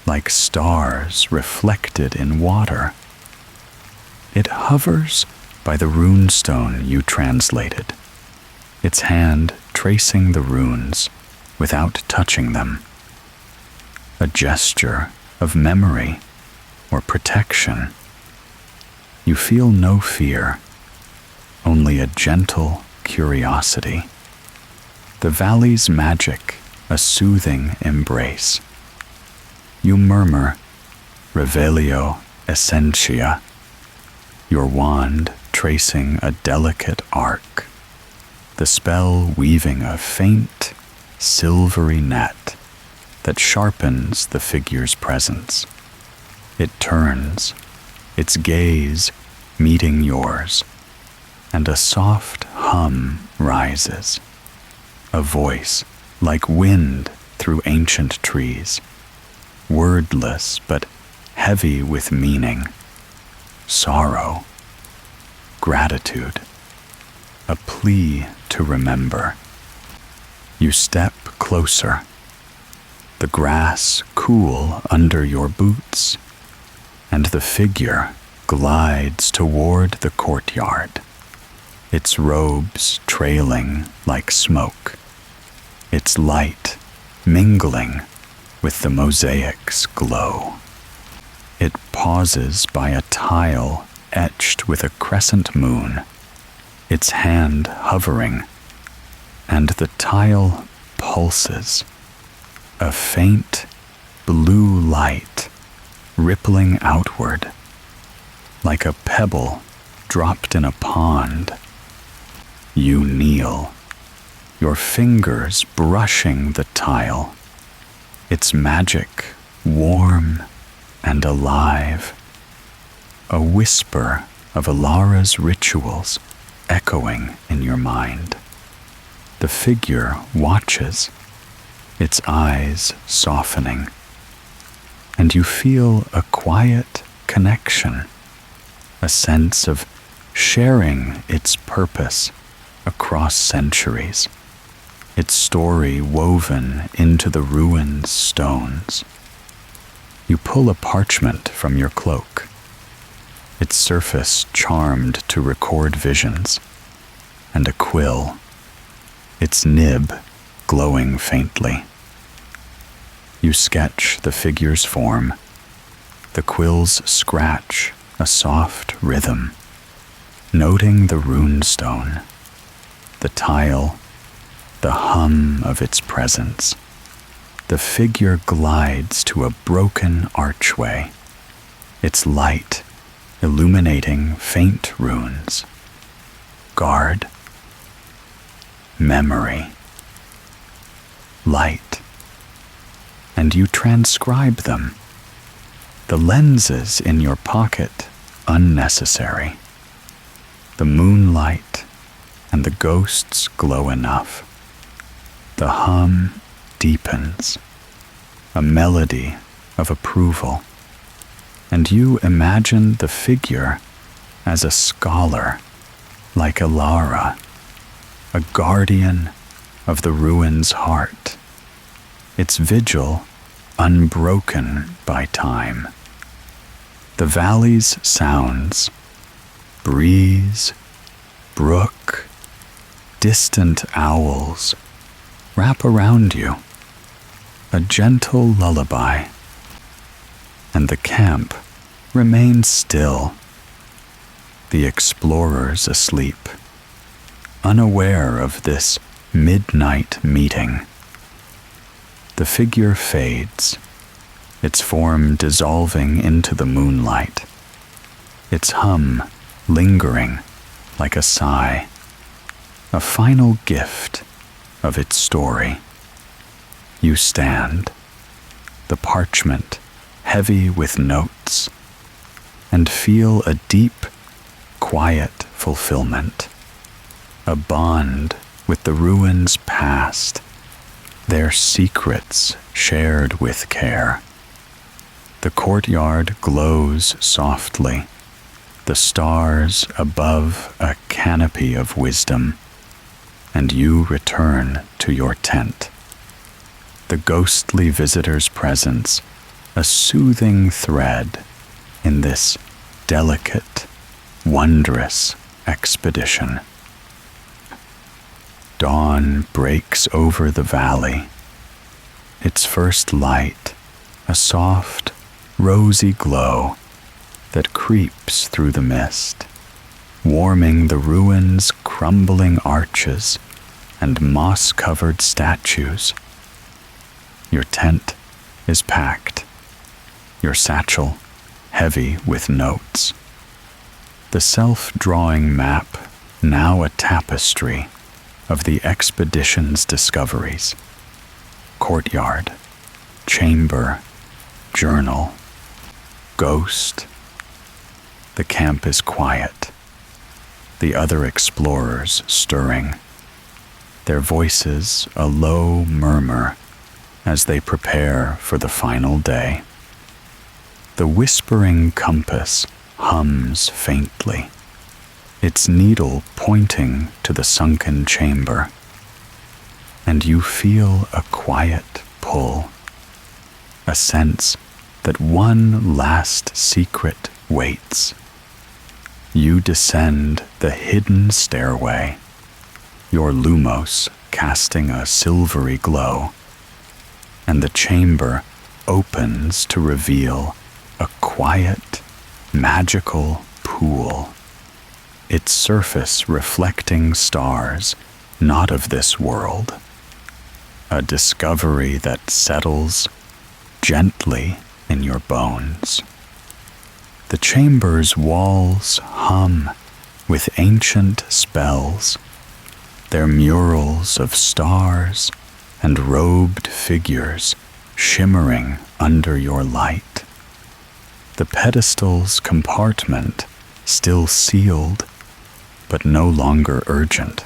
like stars reflected in water. It hovers by the runestone you translated, its hand tracing the runes without touching them. A gesture of memory or protection. You feel no fear, only a gentle curiosity. The valley's magic, a soothing embrace. You murmur, Revelio Essentia, your wand tracing a delicate arc, the spell weaving a faint, silvery net that sharpens the figure's presence. It turns, its gaze meeting yours, and a soft hum rises, a voice like wind through ancient trees, wordless but heavy with meaning, sorrow, gratitude, a plea to remember. You step closer, the grass cool under your boots, and the figure glides toward the courtyard, its robes trailing like smoke, its light mingling with the mosaic's glow. It pauses by a tile etched with a crescent moon, its hand hovering, and the tile pulses, a faint blue light rippling outward, like a pebble dropped in a pond. You kneel, your fingers brushing the tile, its magic warm and alive, a whisper of Alara's rituals echoing in your mind. The figure watches, its eyes softening, and you feel a quiet connection, a sense of sharing its purpose across centuries, its story woven into the ruin's stones. You pull a parchment from your cloak, its surface charmed to record visions, and a quill, its nib glowing faintly. You sketch the figure's form, the quill's scratch a soft rhythm, noting the runestone, the tile, the hum of its presence. The figure glides to a broken archway, its light illuminating faint runes. Guard, memory, light, and you transcribe them. The lenses in your pocket unnecessary. The moonlight and the ghosts glow enough. The hum deepens, a melody of approval, and you imagine the figure as a scholar, like Alara, a guardian of the ruin's heart, its vigil unbroken by time. The valley's sounds, breeze, brook, distant owls, wrap around you, a gentle lullaby, and the camp remains still, the explorers asleep, unaware of this midnight meeting. The figure fades, its form dissolving into the moonlight, its hum lingering like a sigh, a final gift of its story. You stand, the parchment heavy with notes, and feel a deep, quiet fulfillment, a bond with the ruins past, their secrets shared with care. The courtyard glows softly, the stars above a canopy of wisdom, and you return to your tent. The ghostly visitor's presence, a soothing thread in this delicate, wondrous expedition. Dawn breaks over the valley, its first light a soft, rosy glow that creeps through the mist, warming the ruins' crumbling arches and moss-covered statues. Your tent is packed, your satchel heavy with notes. The self-drawing map, now a tapestry of the expedition's discoveries. Courtyard, chamber, journal, ghost. The camp is quiet, the other explorers stirring, their voices a low murmur as they prepare for the final day. The whispering compass hums faintly, its needle pointing to the sunken chamber, and you feel a quiet pull, a sense that one last secret waits. You descend the hidden stairway, your lumos casting a silvery glow, and the chamber opens to reveal a quiet, magical pool, its surface reflecting stars not of this world. A discovery that settles gently in your bones. The chamber's walls hum with ancient spells, their murals of stars and robed figures shimmering under your light. The pedestal's compartment still sealed, but no longer urgent.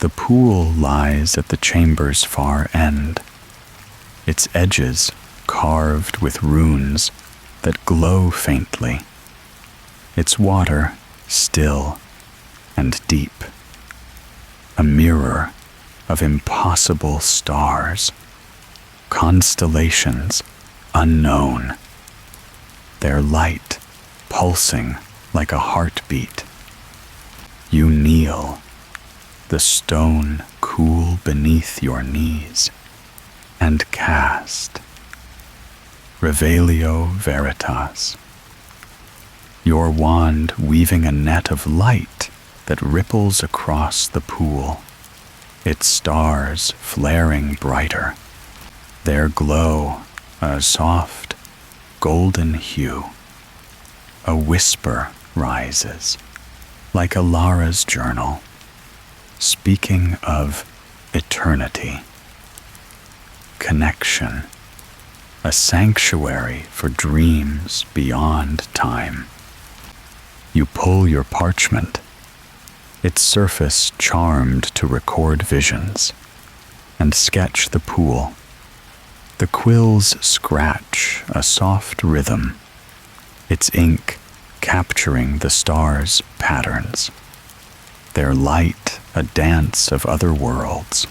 The pool lies at the chamber's far end, its edges carved with runes that glow faintly, its water still and deep, a mirror of impossible stars, constellations unknown, their light pulsing like a heartbeat. You kneel, the stone cool beneath your knees, and cast Revelio Veritas, your wand weaving a net of light that ripples across the pool, its stars flaring brighter, their glow a soft, golden hue. A whisper rises, like Alara's journal, speaking of eternity, connection, a sanctuary for dreams beyond time. You pull your parchment, its surface charmed to record visions, and sketch the pool. The quills scratch a soft rhythm, its ink capturing the stars' patterns, their light a dance of other worlds.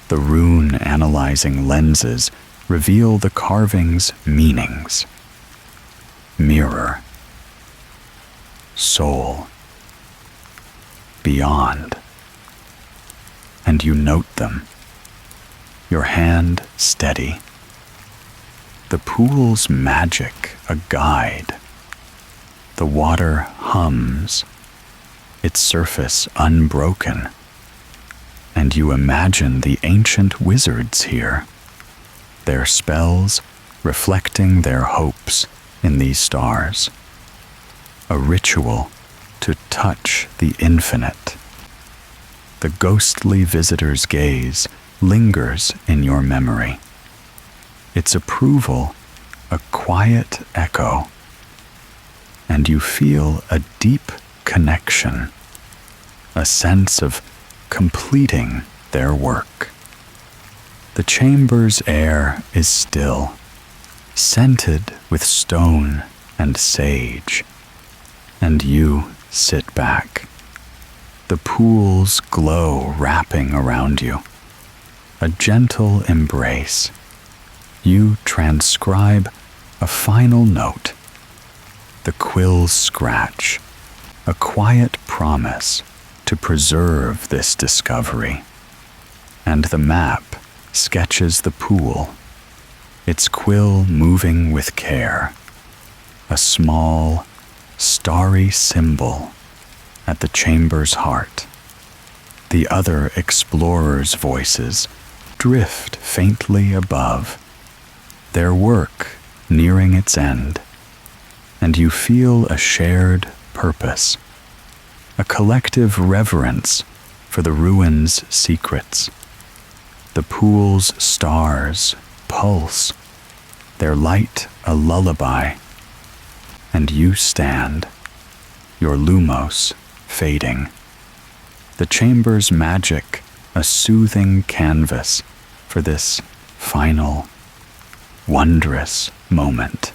The rune-analyzing lenses reveal the carving's meanings. Mirror, soul, beyond. And you note them, your hand steady. The pool's magic a guide. The water hums, its surface unbroken, and you imagine the ancient wizards here, their spells reflecting their hopes in these stars. A ritual to touch the infinite. The ghostly visitor's gaze lingers in your memory, its approval a quiet echo, and you feel a deep connection, a sense of completing their work. The chamber's air is still, scented with stone and sage, and you sit back, the pool's glow wrapping around you, a gentle embrace. You transcribe a final note, The quills scratch, a quiet promise to preserve this discovery. And the map sketches the pool, its quill moving with care, a small, starry symbol at the chamber's heart. The other explorers' voices drift faintly above, their work nearing its end, and you feel a shared purpose, a collective reverence for the ruins' secrets. The pool's stars pulse, their light a lullaby, and you stand, your lumos fading. The chamber's magic a soothing canvas for this final, wondrous moment.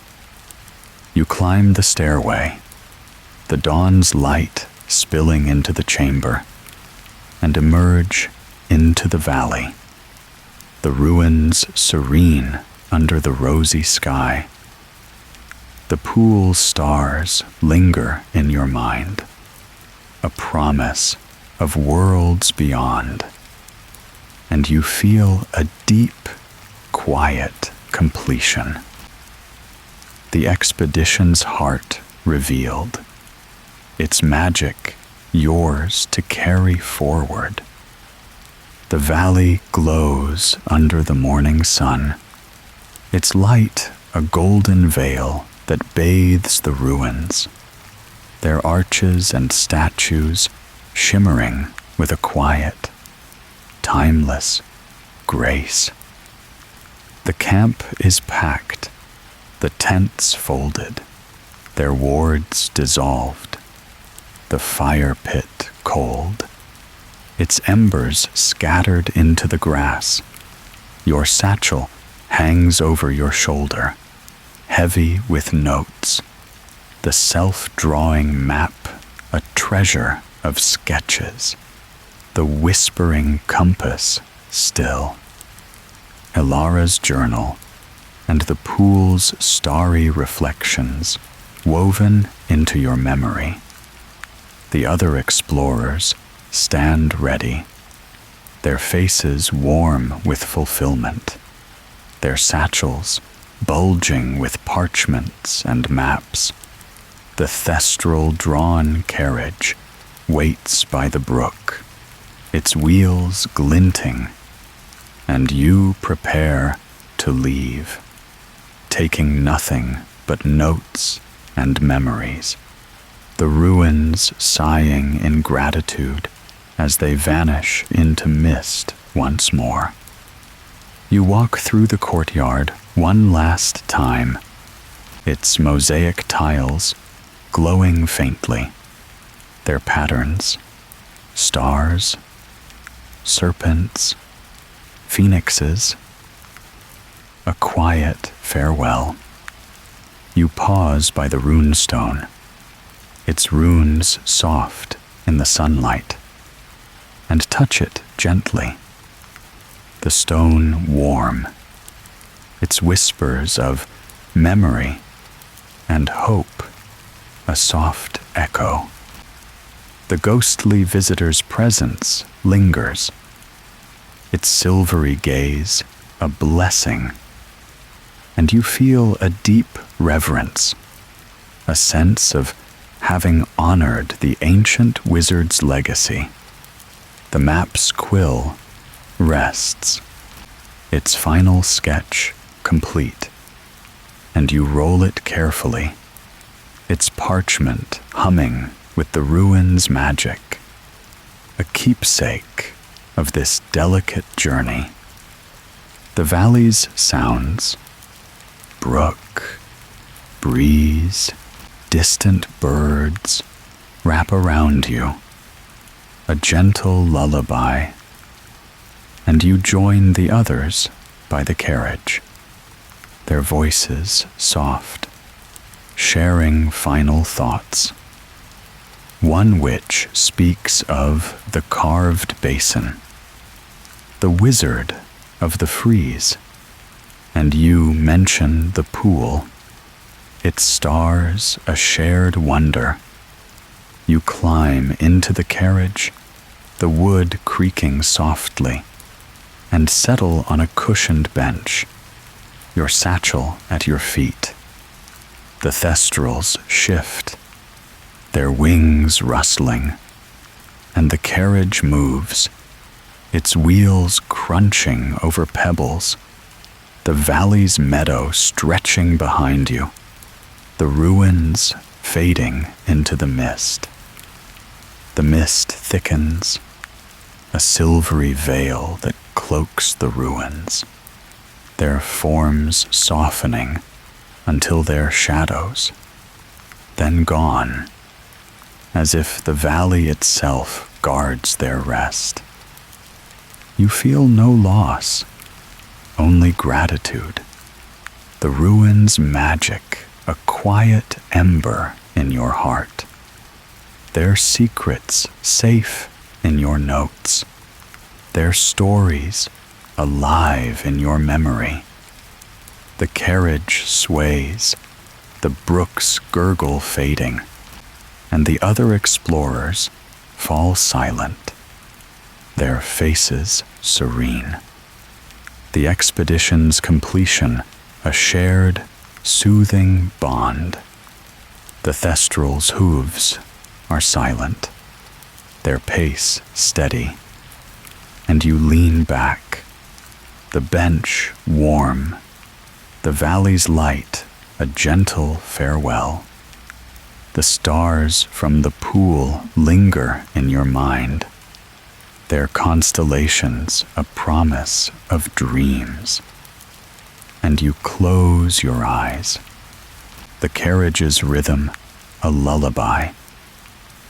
You climb the stairway, the dawn's light spilling into the chamber, and emerge into the valley, the ruins serene under the rosy sky. The pool's stars linger in your mind, a promise of worlds beyond, and you feel a deep, quiet completion. The expedition's heart revealed, its magic yours to carry forward. The valley glows under the morning sun, its light a golden veil that bathes the ruins, their arches and statues shimmering with a quiet, timeless grace. The camp is packed, the tents folded, their wards dissolved, the fire pit cold, its embers scattered into the grass. Your satchel hangs over your shoulder, heavy with notes, the self-drawing map a treasure of sketches, the whispering compass still, Elara's journal, and the pool's starry reflections woven into your memory. The other explorers stand ready, their faces warm with fulfillment, their satchels bulging with parchments and maps. The thestral drawn carriage waits by the brook, its wheels glinting, and you prepare to leave, taking nothing but notes and memories, the ruins sighing in gratitude as they vanish into mist once more. You walk through the courtyard one last time, its mosaic tiles glowing faintly, their patterns, stars, serpents, phoenixes, a quiet farewell. You pause by the runestone, its runes soft in the sunlight, and touch it gently, the stone warm, its whispers of memory and hope a soft echo. The ghostly visitor's presence lingers, its silvery gaze a blessing, and you feel a deep reverence, a sense of having honored the ancient wizard's legacy. The map's quill rests, its final sketch complete, and you roll it carefully, its parchment humming with the ruins' magic, a keepsake of this delicate journey. The valley's sounds, brook, breeze, distant birds, wrap around you, a gentle lullaby, and you join the others by the carriage, their voices soft, sharing final thoughts. One which speaks of the carved basin, the wizard of the frieze, and you mention the pool, its stars a shared wonder. You climb into the carriage, the wood creaking softly, and settle on a cushioned bench, your satchel at your feet. The thestrals shift, their wings rustling, and the carriage moves, its wheels crunching over pebbles, the valley's meadow stretching behind you, the ruins fading into the mist. The mist thickens, a silvery veil that cloaks the ruins, their forms softening until they're shadows, then gone, as if the valley itself guards their rest. You feel no loss, only gratitude, the ruins' magic, a quiet ember in your heart, their secrets safe in your notes, their stories alive in your memory. The carriage sways, the brooks gurgle fading, and the other explorers fall silent, their faces serene. The expedition's completion, a shared, soothing bond. The thestrals' hooves are silent, their pace steady, and you lean back, the bench warm, the valley's light a gentle farewell. The stars from the pool linger in your mind, their constellations a promise of dreams. And you close your eyes, the carriage's rhythm a lullaby,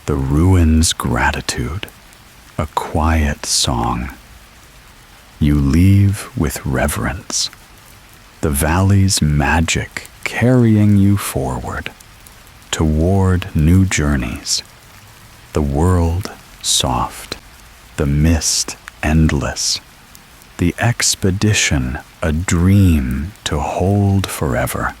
the ruins' gratitude a quiet song. You leave with reverence, the valley's magic carrying you forward toward new journeys, the world soft, the mist endless, the expedition a dream to hold forever.